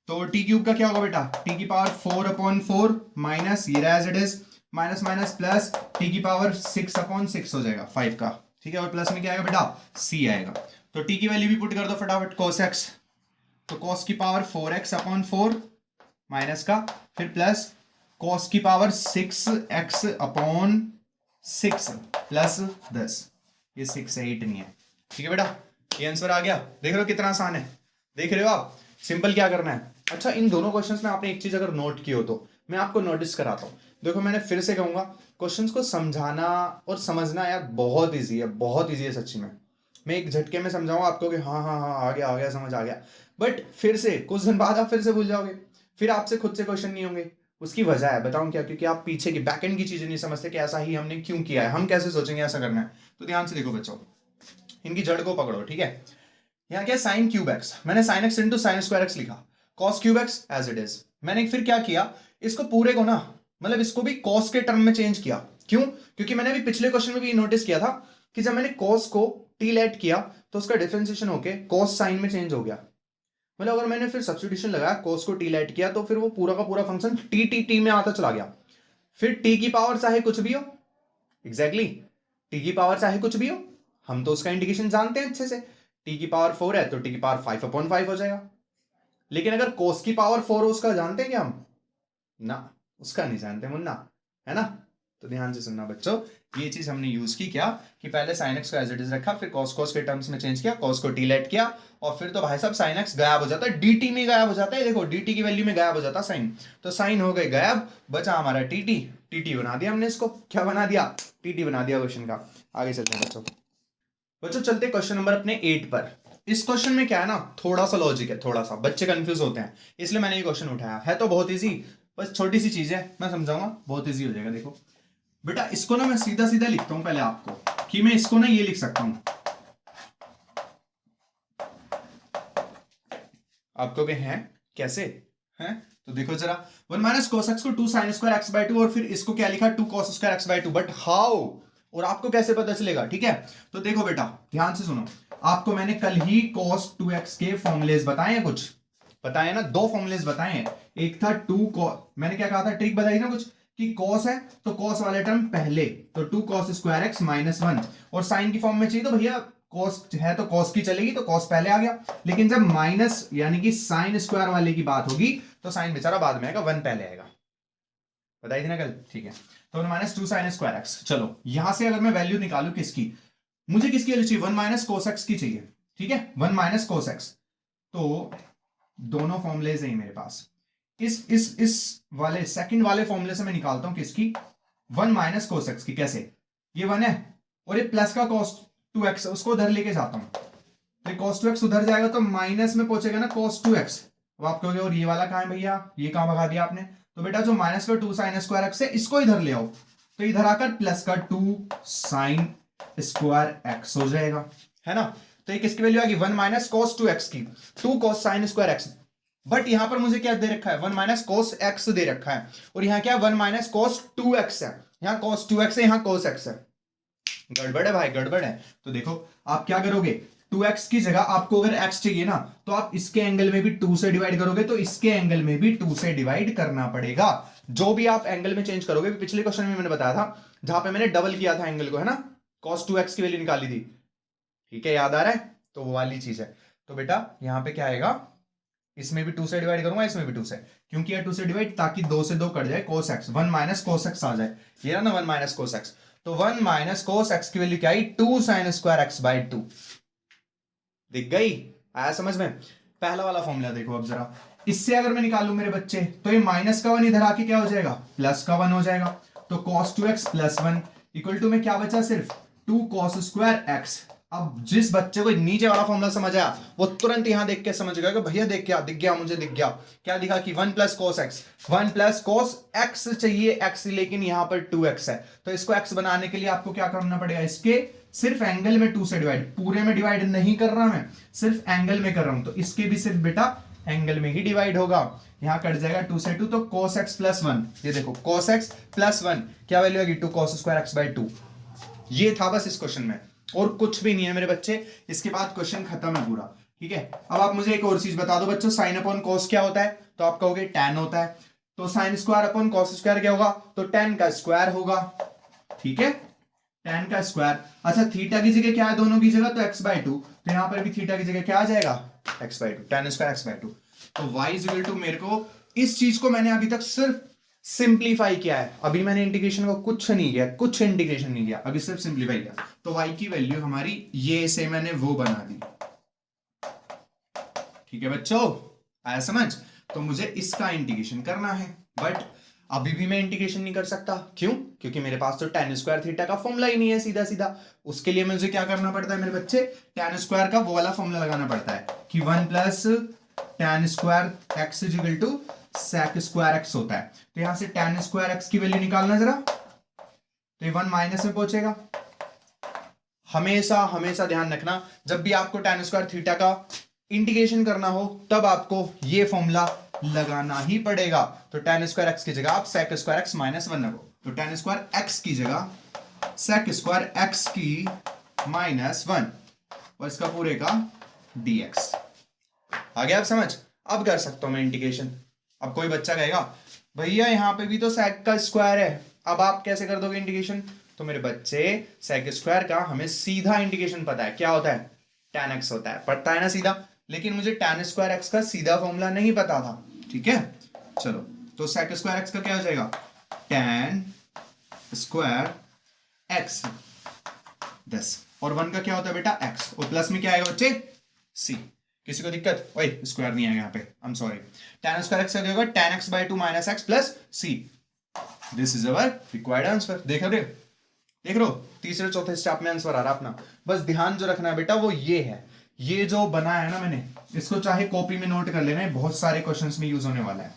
तो टी क्यूब का क्या होगा बेटा, टी की पावर 4/4 माइनस ये as it is, minus minus plus T की पावर 6/6 हो जाएगा 5 का, ठीक है, और प्लस में क्या आएगा बेटा, c आएगा। तो t की वैल्यू भी पुट कर दो फटाफट, cos x, तो cos की पावर 4x/4 माइनस का, फिर प्लस cos की पावर 6x/6 प्लस 10, ये 6 है 8 नहीं है, ठीक है बेटा, ये आंसर आ गया। देख रहे हो कितना आसान है, देख रहे हो आप, सिंपल क्या करना है। अच्छा, इन दोनों क्वेश्चंस में आपने एक चीज अगर नोट की हो तो मैं आपको नोटिस कराता हूँ। देखो मैंने फिर से कहूंगा, क्वेश्चंस को समझाना और समझना यार बहुत ईजी है, बहुत ईजी है सच्ची में। मैं एक झटके में समझाऊंगा आपको कि हाँ हाँ हाँ आ गया समझ आ गया, बट फिर से कुछ दिन बाद आप फिर से भूल जाओगे, फिर आपसे खुद से क्वेश्चन नहीं होंगे। उसकी वजह है, बताऊं क्या, क्योंकि आप पीछे की बैक एंड की चीजें नहीं समझते कि ऐसा ही हमने क्यों किया है, हम कैसे सोचेंगे ऐसा करना है। तो ध्यान से देखो बच्चों, इनकी जड़ को पकड़ो, ठीक है। यहाँ क्या साइन क्यूब एक्स, मैंने sine x into sine square x लिखा, cos cube x as it is. मैंने फिर क्या किया, इसको पूरे को ना, मतलब इसको भी कॉस के टर्म में चेंज किया, क्यों, क्योंकि मैंने अभी पिछले क्वेश्चन में भी नोटिस किया था कि जब मैंने कॉस को टी लेट किया तो उसका डिफरेंशिएशन होके कॉस साइन में चेंज हो गया, मतलब अगर मैंने फिर सब्स्टिट्यूशन लगाया, cos को t लेट किया, तो फिर वो पूरा का पूरा फंक्शन t में आता चला गया। फिर t की पावर चाहे कुछ भी हो, एग्जैक्टली t की पावर चाहे कुछ भी हो, हम तो उसका इंडिकेशन जानते हैं अच्छे से, t की पावर 4 है तो t की पावर 5/5 हो जाएगा। लेकिन अगर cos की पावर 4 हो, उसका जानते हैं क्या हम? ना, उसका नहीं जानते मुन्ना, है ना। तो ध्यान से सुनना बच्चों, ये चीज हमने यूज की क्या, कि पहले sin x को एज इट इज रखा, फिर cos के टर्म्स में चेंज किया, cos को t लेट किया, और फिर तो भाई साहब sin x गायब हो जाता है, dt में गायब हो जाता है। देखो dt की वैल्यू में गायब हो जाता है sin, तो sin हो गए गायब, बचा हमारा tt बना दिया हमने इसको। क्या बना दिया? tt बना दिया क्वेश्चन का। आगे चलते हैं बच्चों। बच्चों चलते क्वेश्चन नंबर अपने 8 पर। इस क्वेश्चन में क्या है ना, थोड़ा सा लॉजिक है, थोड़ा सा बच्चे कंफ्यूज होते हैं, इसलिए मैंने ये क्वेश्चन उठाया है। तो बहुत इजी, बस छोटी सी चीज है, मैं समझाऊंगा, बहुत इजी हो जाएगा। देखो बेटा, इसको ना मैं सीधा सीधा लिखता हूं पहले आपको, कि मैं इसको ना ये लिख सकता हूं, आपको क्या है कैसे है, तो देखो जरा, 1 माइनस कोस एक्स को 2 साइन स्क्वायर एक्स बाई 2, और फिर इसको क्या लिखा, 2 cos square x by 2, but how, और आपको कैसे पता चलेगा? ठीक है, तो देखो बेटा ध्यान से सुनो, आपको मैंने कल ही cos 2x के फॉर्मुलेज बताए हैं, कुछ बताए ना, 2 फॉर्मुलेज बताए हैं। एक था 2 cos, मैंने क्या कहा था, ट्रिक बताई ना कुछ, कि cos है तो cos वाले टर्म पहले, तो 2 cos स्क्वायर एक्स माइनस 1, और साइन की फॉर्म में चाहिए तो भैया cos है तो cos की चलेगी, तो cos पहले आ गया। लेकिन जब माइनस यानी कि साइन स्क्वायर वाले की बात होगी, तो साइन बेचारा बाद में आएगा, 1 पहले आएगा, बताई थी ना कल। ठीक है, तो माइनस 2 साइन स्क्वायर एक्स। चलो यहां से अगर मैं वैल्यू निकालू किसकी, मुझे किसकी वैल्यू चाहिए, 1 माइनस कोस एक्स की चाहिए। ठीक है, 1 माइनस कोस एक्स, तो दोनों फॉर्मुलेज हैं मेरे पास। इस वाले सेकंड वाले फॉर्मूले से मैं निकालता हूं किसकी, 1 माइनस कोस एक्स की। कैसे, ये 1 है और ये प्लस का cos 2x, उसको उधर लेके जाता हूं, तो ये cos 2x उधर जाएगा तो माइनस में पहुंचेगा ना cos 2x। अब आप कहोगे और ये वाला कहां है भैया, ये कहां भगा दिया आपने, तो बेटा जो माइनस का 2 साइन स्क्वायर एक्स है, इसको इधर ले आओ, तो इधर आकर प्लस का 2 साइन स्क्वायर एक्स हो जाएगा, है ना। तो ये किसकी वैल्यू आ गई, 1 माइनस cos 2x की, 2 cos sign square x. But यहां पर मुझे क्या दे रखा है, 1 माइनस cos x दे रखा है, और यहां क्या 1 माइनस cos 2x है, यहां cos 2x है, यहां cos x है। गड़बड़ है भाई, गड़बड़ है। तो देखो आप क्या करोगे, 2x की जगह आपको अगर x चाहिए ना, तो आप इसके एंगल में भी 2 से डिवाइड करोगे, तो इसके एंगल में भी 2 से डिवाइड करना पड़ेगा। जो भी आप एंगल में चेंज करोगे, पिछले क्वेश्चन में मैंने बताया था, जहां पे मैंने डबल किया था एंगल को, है ना, cos 2x की वैल्यू निकाली थी। ठीक है, याद आ रहा है, तो वो वाली चीज है। तो बेटा यहां पे क्या आएगा, इसमें भी 2 से डिवाइड करूंगा, इसमें भी 2 से, क्योंकि ये 2 से डिवाइड, ताकि 2 से 2 कट जाए, cos x, 1 minus cos x आ जाए, ये रहा ना 1 माइनस cos x। तो 1 माइनस cos x की वैल्यू क्या आई, 2 साइन स्क्वायर एक्स बाई 2। दिख गई, आया समझ में। पहला वाला फॉर्मूला देखो अब जरा, इससे अगर मैं निकालू मेरे बच्चे, तो ये माइनस का 1 इधर आके क्या हो जाएगा, प्लस का 1 हो जाएगा, तो cos 2x plus 1 equal to में क्या बचा, सिर्फ 2 cos स्क्वायर एक्स। अब जिस बच्चे को नीचे वाला फॉर्मूला समझ आया, वो तुरंत यहां देख के समझ गया कि भैया देख क्या दिख गया, मुझे दिख गया, क्या दिखा कि 1 plus cos x, 1 plus cos x चाहिए x, लेकिन यहां पर 2x है, तो इसको x बनाने के लिए आपको क्या करना पड़ेगा, इसके सिर्फ एंगल में 2 से डिवाइड, पूरे में डिवाइड नहीं कर रहा मैं, सिर्फ एंगल में कर रहा हूं, तो इसके भी सिर्फ बेटा एंगल में ही डिवाइड होगा। यहां कट जाएगा 2 से 2, तो cos x प्लस 1, ये देखो cos x प्लस 1 क्या वैल्यू आएगी, 2 cos स्क्वायर एक्स बाई 2। ये था बस इस क्वेश्चन में, और कुछ भी नहीं है मेरे बच्चे, इसके बाद क्वेश्चन खत्म है पूरा। ठीक है, अब आप मुझे एक और चीज बता दो बच्चों, साइन अपॉन कॉस क्या होता है, तो आप कहोगे tan होता है, तो sine square upon cos square क्या होगा, तो tan का स्क्वायर होगा। ठीक है, tan का स्क्वायर। अच्छा थीटा की जगह क्या है दोनों की जगह, तो x बाई 2, तो यहां पर भी थीटा की जगह क्या आ जाएगा, x by 2, tan square x by 2। तो y इज इक्वल टू, मेरे को इस चीज को मैंने अभी तक सिर्फ सिंप्लीफाई किया है, अभी मैंने इंटीग्रेशन को कुछ नहीं किया, कुछ इंटीग्रेशन नहीं किया, अभी सिर्फ सिंप्लीफाई किया। तो y की वैल्यू हमारी ये से मैंने वो बना दी। ठीक है बच्चों, आया समझ। तो मुझे इसका इंटीग्रेशन करना है, बट अभी भी मैं इंटीग्रेशन नहीं कर सकता, क्यों, क्योंकि मेरे पास तो tan स्क्वायर थीटा का फॉर्मूला ही नहीं है सीधा सीधा। उसके लिए मुझे क्या करना पड़ता है मेरे बच्चे, tan स्क्वायर का वो वाला फॉर्मूला लगाना पड़ता है, कि 1 plus tan square x is equal to sec square x होता है। तो यहां से tan स्क्वायर एक्स की वैल्यू निकालना जरा, तो ये 1 माइनस में पहुंचेगा। हमेशा हमेशा ध्यान रखना, जब भी आपको tan स्क्वायर थीटा का इंटीग्रेशन करना हो, तब आपको ये फॉर्मूला लगाना ही पड़ेगा। तो tan स्क्वायर एक्स की जगह आप sec स्क्वायर एक्स माइनस 1 रखो, तो tan स्क्वायर एक्स की जगह sec स्क्वायर एक्स की माइनस 1, और इसका पूरे का dx। आ गया आप समझ। अब कर सकता हूं मैं इंटीग्रेशन। अब कोई बच्चा कहेगा भैया यहाँ पे भी तो सेक का स्क्वायर है, अब आप कैसे कर दोगे इंटीग्रेशन? तो मेरे बच्चे सेक स्क्वायर का हमें सीधा इंटीग्रेशन पता है, क्या होता है? tan x होता है, पता है ना सीधा। लेकिन मुझे tan स्क्वायर x का सीधा फॉर्मूला नहीं पता था, ठीक है। चलो तो सेक स्क्वायर x का क्या हो जाएगा? tan स्क्वायर x 10, और 1 का क्या होता है बेटा? x, और प्लस में क्या आएगा बच्चे? c। किसी को दिक्कत? ओए स्क्वायर नहीं आएगा यहाँ पे, I am sorry. tan square x का क्या होगा? tan x by 2 minus x plus c। This is our required answer. देख रहे हो तीसरे चौथे स्टेप में आंसर आ रहा अपना। बस ध्यान जो रखना है बेटा वो ये है, ये जो बनाया है ना मैंने, इसको चाहे कॉपी में नोट कर लेना है, बहुत सारे क्वेश्चंस में यूज होने वाला है,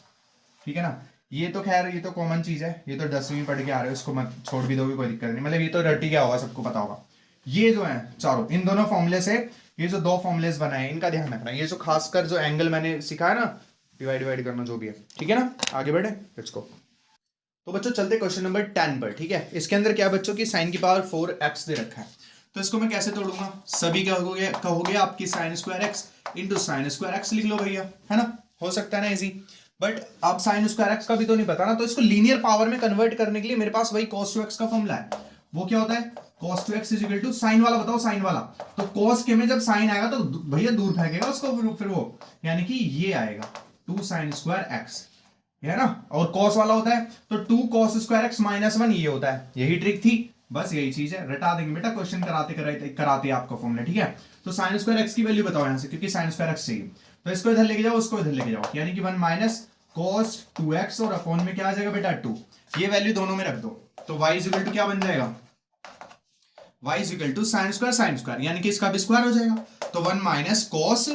ठीक है ना। ये तो खैर ये तो कॉमन चीज है, ये तो 10वीं पढ़ के आ रहे हो, इसको मत छोड़ भी दोगे कोई दिक्कत नहीं, मतलब ये तो रटी क्या होगा सबको पता होगा। ये जो है चारों, इन दोनों फॉर्मुले से ये जो 2 फॉर्मुलेस बनाए इनका ध्यान रखना। ये जो खासकर जो एंगल मैंने सिखाया ना, डिवाइड करना जो भी है, ठीक है ना। आगे बढ़े, लेट्स गो। तो बच्चों चलते क्वेश्चन नंबर 10 पर, ठीक है। इसके अंदर क्या बच्चों की sin की पावर 4x दे रखा है, तो इसको मैं कैसे तोड़ूंगा? सभी क्या कहोगे आपकी sin square x into sin square x लिख लो भैया, है ना। हो सकता है ना इजी, बट आप sin स्क्वायर x का भी तो नहीं पता ना, तो इसको लीनियर पावर में कन्वर्ट करने के लिए मेरे पास वही cos 2x का फॉर्मूला है। वो क्या होता है? cos 2x is equal to sine वाला, बताओ साइन वाला। तो cos के में जब साइन आएगा तो भैया दूर फेंकेगा उसको, फिर वो यानी कि ये आएगा 2 sin स्क्वायर x, है ना। और cos वाला होता है तो 2 cos स्क्वायर x माइनस 1, ये होता है। यही ट्रिक थी, बस यही चीज है, रटा देंगे बेटा क्वेश्चन कराते आपको फॉर्मूला, ठीक है। तो sin स्क्वायर x की वैल्यू बताओ यहां से, क्योंकि sin स्क्वायर x चाहिए, तो इसको इधर लेके जाओ, उसको इधर लेके जाओ, यानी कि 1 माइनस cos 2x और अपॉन में क्या आ जाएगा बेटा 2। ये वैल्यू दोनों में रख दो, तो y इज इक्वल टू क्या बन जाएगा? y is equal to sin square, यानी कि इसका भी स्क्वायर हो जाएगा, तो 1 माइनस cos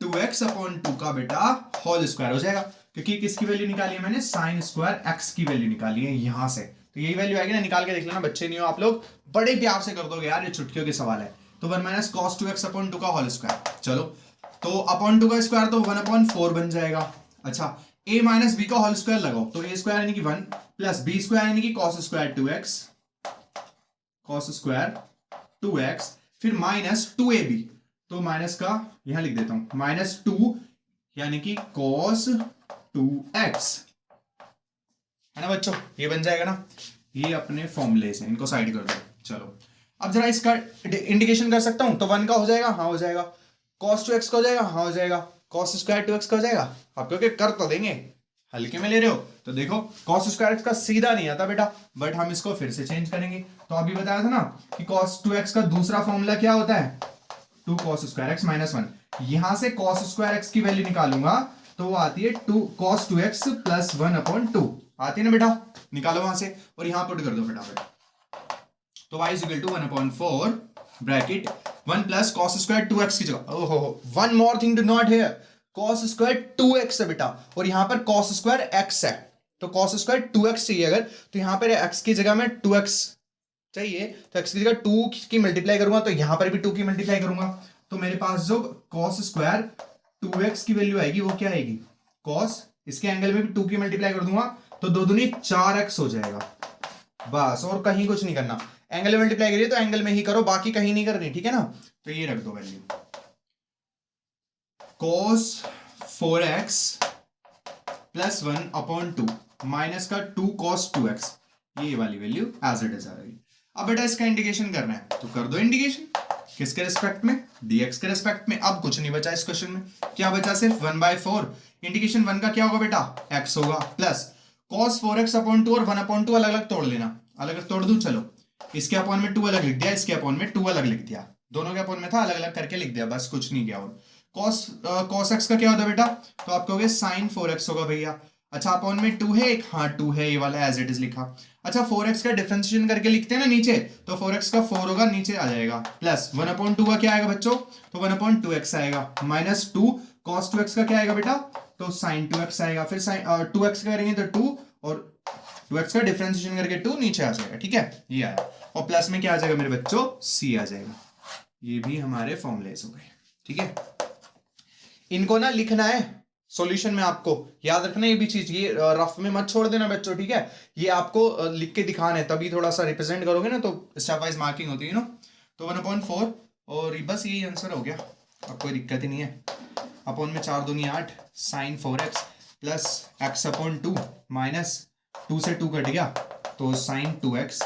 2x अपॉन 2 का बेटा होल स्क्वायर हो जाएगा, क्योंकि किसकी वैल्यू निकाली है मैंने? sin स्क्वायर x की वैल्यू निकाली है यहां से, तो यही वैल्यू आएगी ना। निकाल के देख लेना, बच्चे नहीं हो आप लोग, बड़े प्यार से कर दोगे यार, ये चुटकियों के सवाल है। तो 1 माइनस cos 2x अपॉन 2 का होल स्क्वायर, चलो तो अपॉन 2 का स्क्वायर तो 1 अपॉन 4 बन जाएगा। अच्छा a माइनस b का होल स्क्वायर लगाओ, तो a स्क्वायर यानी कि 1 प्लस b स्क्वायर यानी कि cos स्क्वायर 2x, फिर माइनस 2ab, तो माइनस का यहां लिख देता हूं, माइनस 2 यानी कि cos 2x, है ना बच्चों। ये बन जाएगा ना, ये अपने फॉर्मूले से इनको साइड कर दो। चलो अब जरा इसका इंडिकेशन कर सकता हूं, तो 1 का हो जाएगा, हाँ हो जाएगा। cos 2x का हो जाएगा, हाँ हो जाएगा। cos स्क्वायर 2x का हो जाएगा, आप क्योंकि कर तो देंगे, हल्के में ले रहे हो। तो देखो cos स्क्वायर x का सीधा नहीं आता बेटा, बट हम इसको फिर से चेंज करेंगे। तो अभी बताया था ना कि cos 2x का दूसरा फॉर्मूला क्या होता है? 2 cos स्क्वायर x माइनस 1। यहां से cos स्क्वायर x की वैल्यू निकालूंगा तो वो आती है 2 cos 2x प्लस 1 अपॉन 2, आती है ना बेटा, निकालो वहां से और यहां पुट कर दो फटाफट। तो y is equal to 1 upon 4 bracket 1 plus cos square 2x की जगह, ओहो one more thing to note here, cos square 2x है बेटा, और यहां पर cos स्क्वायर x है, तो cos स्क्वायर 2x चाहिए अगर, तो यहां पर x की जगह में 2x चाहिए, तो x की जगह 2 की मल्टीप्लाई करूंगा, तो यहां पर भी 2 की मल्टीप्लाई करूंगा, तो मेरे पास जो cos स्क्वायर 2x की वैल्यू आएगी वो क्या आएगी? cos, इसके एंगल में भी 2 की मल्टीप्लाई कर दूंगा, तो 2 दूनी 4x हो जाएगा, बस और कहीं कुछ नहीं करना। एंगल में मल्टीप्लाई करिए तो एंगल में ही करो, बाकी कहीं नहीं करनी, ठीक है ना। तो ये रख दो value, cos 4x plus 1 upon 2 minus का 2 cos 2x, ये वाली वैल्यू एज इट इज आ रही। अब बेटा इसका इंडिकेशन करना है, तो कर दो इंडिकेशन, किसके रिस्पेक्ट में? dx के रिस्पेक्ट में। अब कुछ नहीं बचा इस क्वेश्चन में, क्या बचा? सिर्फ 1/4। इंडिकेशन 1 का क्या होगा बेटा? x होगा, प्लस cos 4x अपॉन 2 और 1 अपॉन 2 अलग अलग तोड़ लेना, अलग अलग तोड़ दूं, चलो इसके अपॉन में 2 अलग लिख दिया, इसके अपॉन में 2 अलग लिख दिया, दोनों के अपॉन में था अलग अलग करके लिख दिया, बस कुछ नहीं किया। और cos x का क्या होता है बेटा? तो आप कहोगे sin 4x होगा भैया। अच्छा अपॉन में 2 है एक, हाँ 2 है, ये वाला एज इट इज लिखा। अच्छा 4x का डिफरेंशिएशन करके लिखते हैं ना नीचे, तो 4x का 4 होगा, नीचे आ जाएगा, प्लस 1 अपॉन 2 का क्या आएगा बच्चों? तो 1 अपॉन 2x आएगा, माइनस 2 cos 2x का क्या आएगा बेटा? तो sin 2x आएगा, फिर sin 2x का करेंगे तो 2 और 2x का डिफरेंशिएशन करके 2 नीचे आ जाएगा, ठीक है, ये आया। और प्लस में क्या आ जाएगा मेरे बच्चों? c आ जाएगा। ये भी हमारे फॉर्मूलेस हो गए, ठीक है। इनको ना लिखना है सॉल्यूशन में, आपको याद रखना ये भी चीज, ये रफ में मत छोड़ देना बच्चों, ठीक है। ये आपको लिख के दिखाना है, तभी थोड़ा सा रिप्रेजेंट करोगे ना, तो स्टेप वाइज मार्किंग होती है ना। तो 1/4 और बस यही आंसर हो गया, अब कोई दिक्कत ही नहीं है। अपॉन में 4 दूनी 8 sine 4x plus x upon 2 minus 2 से 2 कट गया तो साइन 2x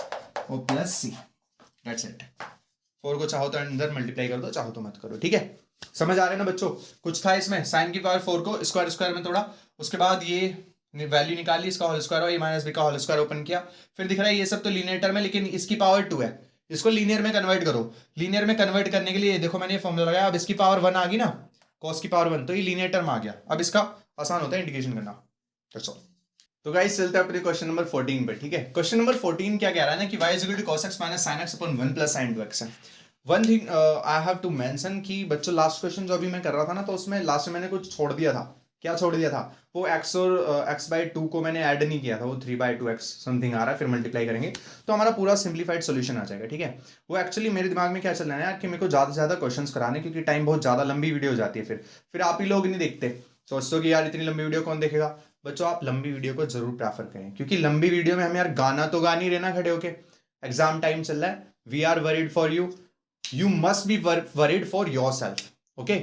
और प्लस c। That's it. 4 को चाहो तो अंदर मल्टीप्लाई कर दो, चाहो तो मत करो, ठीक है। समझ आ रहे हैं ना बच्चों? कुछ था इसमें, साइन की पावर 4 को स्क्वायर स्क्वायर में तोड़ा, उसके बाद ये वैल्यू निकाली, इसका होल स्क्वायर और ये माइनस बी का होल स्क्वायर ओपन किया, फिर दिख रहा है ये सब तो लीनियर टर्म है लेकिन इसकी पावर 2 है, इसको लीनियर में कन्वर्ट करो। लीनियर में कन्वर्ट करने के लिए देखो मैंने ये फॉर्मूला लगाया, अब इसकी पावर 1 आ गई ना, कॉस की पावर 1, तो ये लीनियर टर्म आ गया। अब इसका आसान होता है इंटीग्रेशन करना। तो गाइस चलते हैं अपने क्वेश्चन नंबर 14 पे, ठीक है। क्वेश्चन नंबर 14 क्या कह रहा है ना कि y is equal to cos x minus sin x upon 1 plus sin 2x है। One thing I have to mention कि बच्चों लास्ट क्वेश्चन जो अभी मैं कर रहा था ना, तो उसमें लास्ट में मैंने कुछ छोड़ दिया था। क्या छोड़ दिया था? वो x और x/2 को मैंने ऐड नहीं किया था, वो 3/2x समथिंग आ रहा है, फिर मल्टीप्लाई करेंगे तो हमारा पूरा सिंप्लीफाइड सोल्यूशन आ जाएगा, ठीक है। वो एक्चुअली मेरे दिमाग में क्या चल रहा है यार कि मेरे को ज़्यादा से ज़्यादा क्वेश्चन कराने, क्योंकि टाइम बहुत ज़्यादा लंबी वीडियो हो जाती है, फिर आप ही लोग नहीं देखते, सोचते हो कि यार इतनी लंबी वीडियो कौन देखेगा। बच्चों आप लंबी वीडियो को जरूर प्रेफर करें, क्योंकि लंबी वीडियो में हमें यार गाना तो गा नहीं रहना खड़े होके, एग्जाम टाइम चल रहा है, we are worried for you, you must be worried for yourself, okay.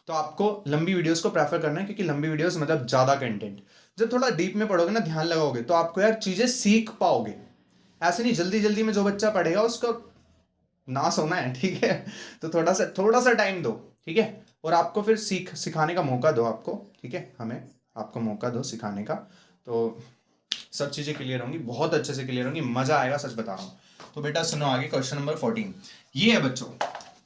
तो आपको लंबी वीडियोस को प्रेफर करना है, क्योंकि लंबी वीडियोस मतलब ज्यादा कंटेंट, जब थोड़ा डीप में पढ़ोगे ना, ध्यान लगाओगे तो आपको यार चीजें सीख पाओगे। ऐसे नहीं जल्दी जल्दी में जो बच्चा पढ़ेगा उसको नाश होना है, ठीक है। तो थोड़ा सा टाइम दो, ठीक है, और आपको फिर सिखाने का मौका दो आपको, ठीक है, हमें आपको मौका दो सिखाने का, तो सब चीजें क्लियर होंगी, बहुत अच्छे से क्लियर होंगी, मजा आएगा, सच बता रहा हूँ। तो बेटा सुनो आगे, क्वेश्चन नंबर 14 ये है बच्चों।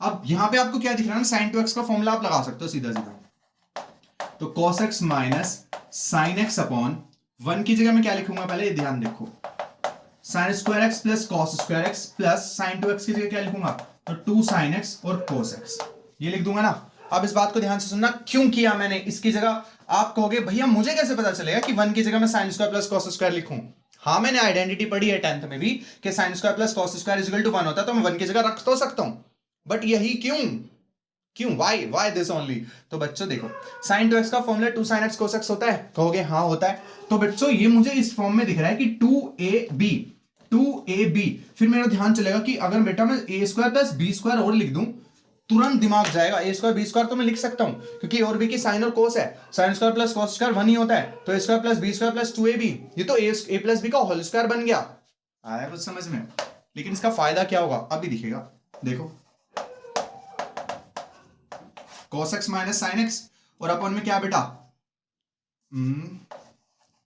अब यहाँ पे आपको क्या दिख रहा है ना, साइन 2x का फॉर्मूला आप लगा सकते हो सीधा सीधा। तो cos x minus sine x upon 1 की जगह मैं क्या लिखूंगा, पहले ये ध्यान देखो, sign square x plus cos square x plus sign 2x की जगह क्या लिखूंगा, तो 2 साइन x और cos x, ये लिख दूंगा ना। अब इस बात को ध्यान से सुनना, क्यों किया मैंने इसकी जगह। आप कहोगे भैया मुझे कैसे पता चलेगा कि 1 की जगह मैं sign square plus cos square लिखूं। हाँ मैंने आइडेंटिटी पढ़ी है 10th में भी कि sine square plus cos square is equal to 1 होता है, तो मैं 1 की जगह रख तो सकता हूं, बट यही क्यों वाई दिस ओनली। तो बच्चों देखो, साइन 2x का formula 2 sine x cos x होता है, कहोगे हाँ होता है। तो बच्चों ये मुझे इस फॉर्म में दिख रहा है कि 2ab, फिर मेरा ध्यान चलेगा कि अगर बेटा मैं a square plus b square और लिख दूं, तुरंत दिमाग जाएगा, a स्क्वायर बी स्क्वायर तो मैं लिख सकता हूं, क्योंकि और बी की साइन और कोस है, sine square plus cos square 1 ही होता है, तो a square plus b square plus 2ab, ये तो a प्लस बी का होल स्क्वायर बन गया। आया कुछ समझ में? लेकिन इसका फायदा क्या होगा अभी दिखेगा, देखो cos x minus sine x और अपॉन में क्या बेटा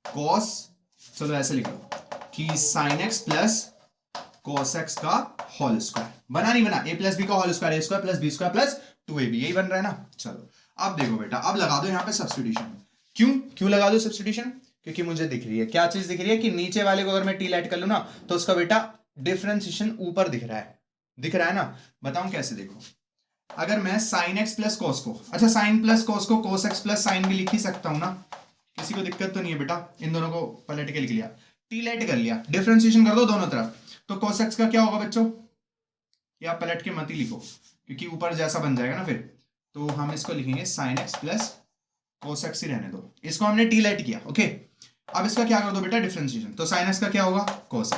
cos, चलो ऐसे लिख लो कि sin x plus cos x का होल स्क्वायर, बना नहीं बना, a प्लस बी का whole square, a square plus b square plus 2ab, यही बन रहा है ना। चलो अब देखो बेटा, अब लगा दो यहाँ पे सब्स्टिट्यूशन। क्यों लगा दो सब्स्टिट्यूशन? क्योंकि मुझे दिख रही है, क्या चीज दिख रही है कि नीचे वाले को अगर मैं टी लेट कर लूं ना, तो उसका बेटा डिफरेंशिएशन ऊपर दिख रहा है ना। बताऊं कैसे? देखो अगर मैं साइन एक्स प्लस कॉस को, अच्छा साइन प्लस कॉस को कोस एक्स प्लस साइन भी लिख ही सकता हूं ना, किसी को दिक्कत तो नहीं है बेटा। इन दोनों को पलट के लिख लिया, टी लेट कर लिया, डिफरेंशिएशन कर दो दोनों तरफ, तो कोस एक्स का क्या होगा बच्चों, या पलट के मत ही लिखो क्योंकि ऊपर जैसा बन जाएगा ना फिर, तो हम इसको लिखेंगे sine x plus cos x ही रहने दो, इसको हमने टी लेट किया, ओके। अब इसका क्या कर दो बेटा डिफरेंशिएशन, तो साइन एक्स का क्या होगा कोस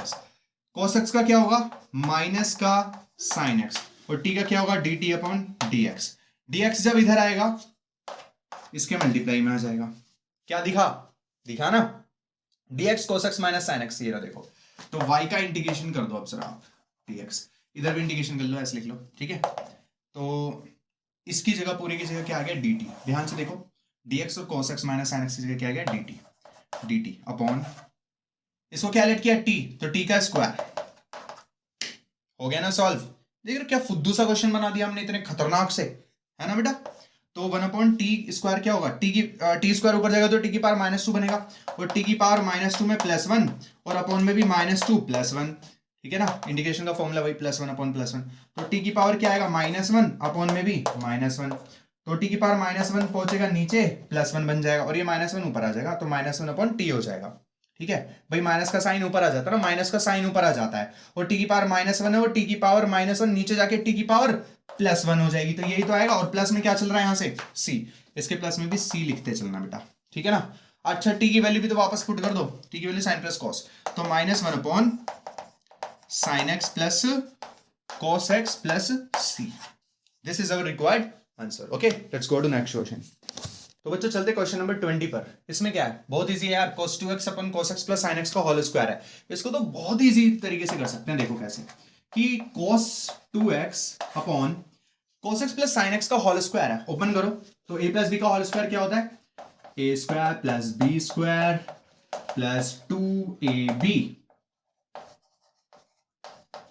एक्स का क्या होगा माइनस का साइन एक्स, और टी का क्या होगा D T upon D x जब इधर आएगा इसके मल्टीप्लाई में आ जाएगा। क्या दिखा ना, dx cos x minus sine x, ये रहा देखो। तो y का इंटीग्रेशन कर दो अब जरा आप, dx इधर भी इंटीग्रेशन कर लो, ऐसे लिख लो, ठीक है। तो इसकी जगह पूरी की जगह क्या आ गया dt, ध्यान से देखो, dx और cos x minus sine x की जगह क्या आ गया dt अपॉन, इसको क्या लेट किया t, तो t का स्क्वायर, हो गया ना सॉल्व। देख रहे क्या फुद्दू सा क्वेश्चन बना दिया हमने इतने खतरनाक से, है ना बेटा। तो 1 अपॉन टी स्क्वायर क्या होगा, टी स्क्वायर ऊपर जाएगा तो टी की पावर -2 बनेगा, और टी की पावर -2 में +1 और अपॉन में भी -2 +1, ठीक है ना। इंटीग्रेशन का फॉर्मूला वही +1 अपॉन +1, तो टी की पावर क्या आएगा -1 अपॉन में भी -1, तो टी की पावर -1 पहुंचेगा नीचे, +1 बन जाएगा, और ये -1 ऊपर आ जाएगा, तो -1 अपॉन टी हो जाएगा, ठीक है भाई। माइनस का साइन ऊपर आ जाता है ना, माइनस का साइन ऊपर आ जाता है, और टी की पावर -1 है, और टी की पावर -1 नीचे जाके टी की पावर +1 हो जाएगी, तो यही तो आएगा। और प्लस में क्या चल रहा है यहाँ से c, इसके प्लस में भी c लिखते चलना बेटा, ठीक है ना। अच्छा टी की वैल्यू भी तो वापस पुट कर दो, टी की वैल्यू साइन प्लस कॉस, तो -1 upon sine x plus cos x plus c, this is our required answer, okay. Let's go to next question. तो बच्चों चलते क्वेश्चन नंबर 20 पर। इसमें क्या है, बहुत इजी है यार, cos 2x अपन cos x plus sin x का होल स्क्वायर है। इसको तो बहुत इजी तरीके से कर सकते हैं। देखो कैसे कि cos 2x अपॉन cos x plus sin x का होल स्क्वायर है। ओपन करो तो a प्लस बी का होल स्क्वायर क्या होता है, a square plus b square plus 2ab।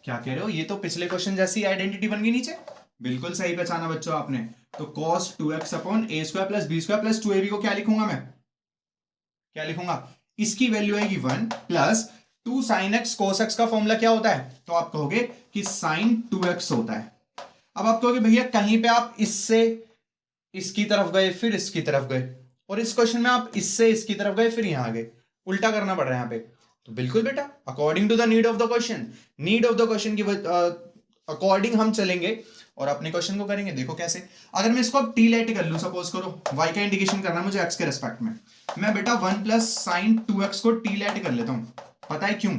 क्या कह रहे हो, ये तो पिछले क्वेश्चन जैसी आइडेंटिटी बन गई नीचे। बिल्कुल सही पहचाना बच्चों आपने। तो cos 2x अपॉन a square plus b square plus 2ab को क्या लिखूंगा मैं, क्या लिखूंगा, इसकी वैल्यू आएगी 1 plus 2 sin x cos x का फॉर्मूला क्या होता है, तो आप कहोगे कि sin 2x होता है। अब आप कहोगे भैया कहीं पे आप इससे इसकी तरफ गए फिर इसकी तरफ गए, और इस क्वेश्चन में आप इससे इसकी तरफ गए फिर यहां गए, उल्टा करना पड़ रहा है यहां पे। तो बिल्कुल बेटा according to the need of the question, need of the question की अकॉर्डिंग हम चलेंगे और अपने क्वेश्चन को करेंगे। देखो कैसे, अगर मैं इसको अब टी लेट कर लूं, सपोज करो y का इंडिकेशन करना है मुझे x के रेस्पेक्ट में, मैं बेटा 1 प्लस साइन 2x को टी लेट कर लेता हूं। पता है क्यों,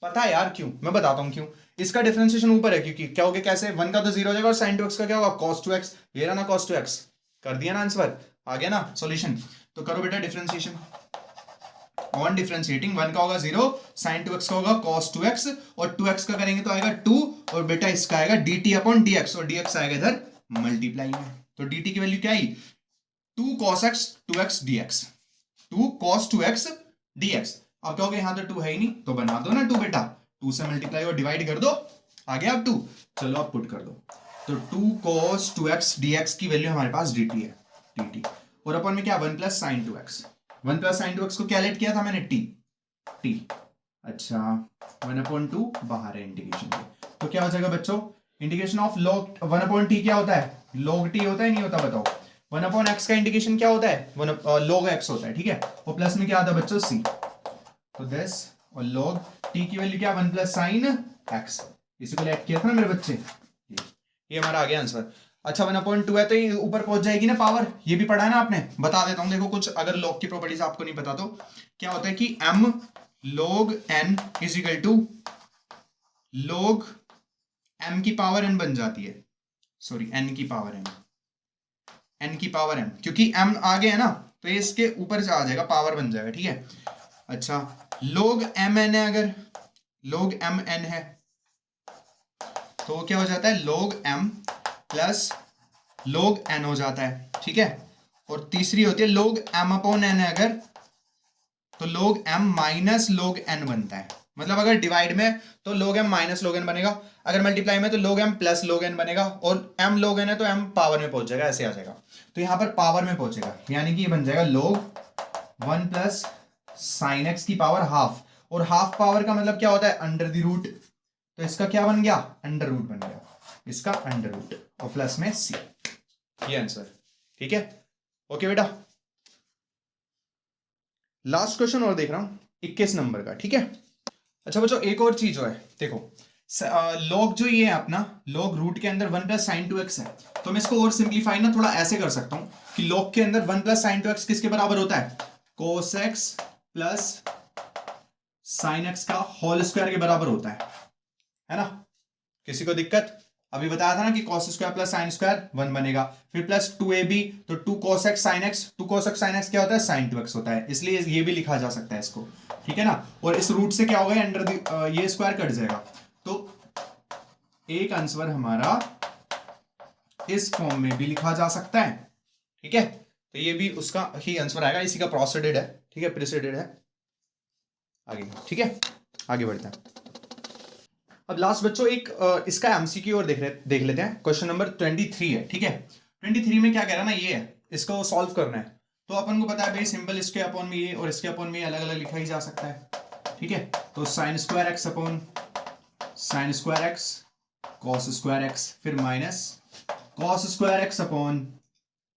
पता है यार क्यों, मैं बताता हूं क्यों। इसका डिफरेंशिएशन ऊपर है क्योंकि क्या हो गया, कैसे 1 का तो 0 हो जाएगा और sin 2x का क्या होगा cos 2x। ये रहा ना cos 2x, कर दिया ना आंसर, आ गया ना सॉल्यूशन। तो करो बेटा डिफरेंशिएशन, ऑन डिफरेंशिएटिंग 1 का होगा 0, sin 2x का होगा cos 2x और 2x का करेंगे तो आएगा 2 और बेटा इसका आएगा dt अपॉन dx और dx आएगा इधर मल्टीप्लाई में। तो dt की वैल्यू क्या आई, 2 cos x 2x dx, 2 cos 2x dx। अब कहोगे यहां तो 2 है ही नहीं, तो बना दो ना 2 बेटा, 2 से मल्टीप्लाई और डिवाइड कर दो, आ गया अब 2। चलो अब पुट कर दो, तो 2 cos 2x dx की वैल्यू हमारे पास dt है, dt और अपन में क्या 1 plus sin 2x, 1 plus sign 2x को क्या लेट किया था मैंने t। अच्छा 1/2 बाहर है इंटीग्रेशन के, तो क्या हो जाएगा बच्चों, इंटीग्रेशन ऑफ log 1/t क्या होता है, log t होता है नहीं होता बताओ। 1/x का इंटीग्रेशन क्या होता है, log x होता है, ठीक है। और प्लस में क्या आता है बच्चों c, तो दिस और log t की वैल्यू क्या 1 प्लस साइन x, इसी को लेट किया था ना मेरे बच्चे, ये हमारा आ गया आंसर। अच्छा 1/2 है तो ये ऊपर पहुंच जाएगी ना पावर, ये भी पढ़ा है ना आपने, बता देता हूं। देखो कुछ अगर log की प्रॉपर्टीज आपको नहीं पता तो क्या होता है कि m log n is equal to log m की पावर n बन जाती है, सॉरी n की पावर m, n की पावर m, क्योंकि m आ गया है ना तो ये इसके ऊपर से आ जाएगा, पावर बन जाएगा, ठीक है। अच्छा log mn है, अगर log mn है तो क्या हो जाता है log m plus log n हो जाता है, ठीक है। और तीसरी होती है log m अपॉन n है अगर, तो log m minus log n बनता है। मतलब अगर डिवाइड में तो log m minus log n बनेगा, अगर मल्टीप्लाई में तो log m plus log n बनेगा, और m log n है तो m पावर में पहुंच जाएगा, ऐसे आ जाएगा। तो यहां पर पावर में पहुंचेगा, यानी कि ये बन जाएगा log 1 प्लस साइन x की पावर हाफ, और हाफ पावर का मतलब क्या होता है अंडर द रूट, तो इसका क्या बन गया अंडर रूट बन गया, इसका अंडर रूट और प्लस में c, ये आंसर, ठीक है। ओके बेटा लास्ट क्वेश्चन और देख रहा हूं 21 नंबर का, ठीक है। अच्छा बच्चों एक और चीज जो है देखो, log जो ये है अपना log रूट के अंदर 1 प्लस साइन 2x है, तो मैं इसको और सिंप्लीफाई ना थोड़ा ऐसे कर सकता हूं कि log के अंदर 1 प्लस साइन 2x किसके बराबर होता है, cos x plus sign x का होल स्क्वायर के बराबर होता है ना। किसी को दिक्कत, अभी बताया था ना कि cos square plus sine square 1 बनेगा, फिर प्लस 2ab, तो 2 cos x sin x, 2 cos x sin x क्या होता है sin 2x होता है, इसलिए ये भी लिखा जा सकता है इसको, ठीक है ना। और इस रूट से क्या होगा अंडर ये स्क्वायर कट जाएगा, तो एक आंसर हमारा इस फॉर्म में भी लिखा जा सकता है, ठीक है। तो ये भी उसका ही आंसर आएगा, इसी का प्रोसीडेड है, ठीक है, प्रीसीडेड है आगे, ठीक है। आगे बढ़ते हैं। अब लास्ट बच्चों एक इसका एमसीक्यू और देख लेते हैं। क्वेश्चन नंबर 23 है, ठीक है। 23 में क्या कह रहा है ना, ये है, इसको सॉल्व करना है। तो अपन को पता है भाई सिंपल इसके अपॉन में ये और इसके अपॉन में अलग अलग लिखा ही जा सकता है, ठीक है। तो sine square x upon sine square x cos square x, फिर minus cos square x upon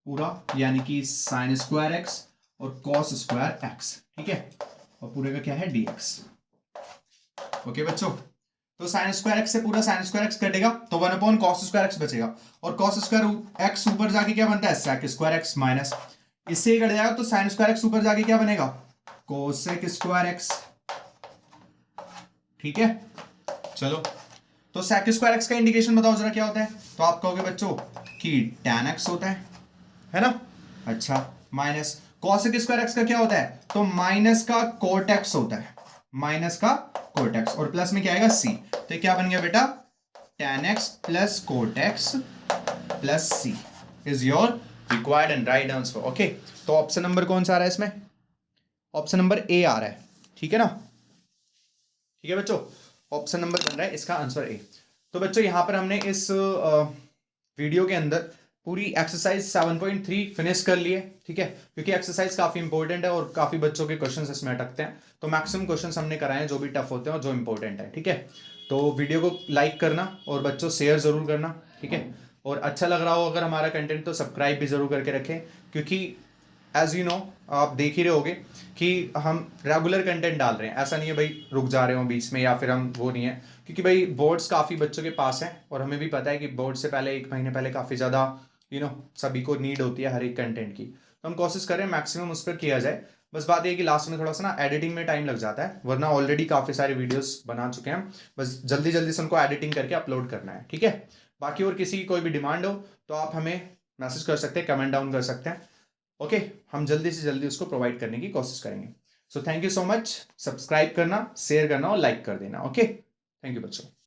पूरा यानी कि साइन स्क्वायर एक्स और कॉस स्क्वायर एक्स, ठीक है। और पूरे का क्या है dx। ओके बच्चों, तो साइन स्क्वायर एक्स से पूरा साइन स्क्वायर एक्स कटेगा तो 1 अपॉन कॉस स्क्वायर एक्स बचेगा, और कॉस स्क्वायर एक्स ऊपर जाके क्या बनता है सेक स्क्वायर एक्स, माइनस इससे ही कट जाएगा तो साइन स्क्वायर एक्स ऊपर जाके क्या बनेगा कोसेक स्क्वायर एक्स, ठीक है। चलो तो सेक स्क्वायर एक्स का इंडिकेशन बताओ जरा क्या होता है, तो आप कहोगे बच्चों कि tan x होता है ना। अच्छा माइनस कॉसेक स्क्वायर एक्स का क्या होता है, तो माइनस का कोट एक्स होता है, माइनस का कोट एक्स, और प्लस में क्या आएगा सी, तो क्या बन गया बेटा, tan x plus cot x plus c is your required and right answer. Okay, तो ऑप्शन नंबर कौन सा आ रहा है इसमें, ऑप्शन नंबर ए आ रहा है, ठीक है ना, ठीक है बच्चों, ऑप्शन नंबर बन रहा है इसका आंसर ए। तो बच्चों यहां पर हमने इस वीडियो के अंदर पूरी एक्सरसाइज 7.3 फिनिश कर लिए, ठीक है, क्योंकि एक्सरसाइज काफी इंपॉर्टेंट है और काफी बच्चों के क्वेश्चंस इसमें अटकते हैं, तो मैक्सिमम क्वेश्चंस हमने कराए हैं जो भी टफ होते हैं और जो इंपॉर्टेंट है, ठीक है। तो वीडियो को लाइक करना और बच्चों शेयर जरूर करना, ठीक है, और अच्छा लग रहा हो अगर हमारा कंटेंट तो सब्सक्राइब भी जरूर करके रखें, क्योंकि एज यू नो आप देख ही रहे होगे कि हम रेगुलर कंटेंट डाल रहे हैं, ऐसा नहीं है भाई रुक जा रहे हो बीच में या फिर हम वो नहीं है, क्योंकि भाई बोर्ड्स काफ़ी बच्चों के पास हैं और हमें भी पता है कि बोर्ड से पहले 1 महीने पहले काफ़ी ज़्यादा सभी को नीड होती है हर एक कंटेंट की, तो हम कोशिश करें मैक्सिमम उस पर किया जाए। बस बात ये कि लास्ट में थोड़ा सा ना एडिटिंग में टाइम लग जाता है, वरना ऑलरेडी काफ़ी सारे वीडियोस बना चुके हैं, बस जल्दी जल्दी से उनको एडिटिंग करके अपलोड करना है, ठीक है। बाकी और किसी की कोई भी डिमांड हो तो आप हमें मैसेज कर सकते हैं, कमेंट डाउन कर सकते हैं, ओके, हम जल्दी से जल्दी उसको प्रोवाइड करने की कोशिश करेंगे। So thank you so much, subscribe करना, शेयर करना और लाइक कर देना, ओके, थैंक यू बच्चों।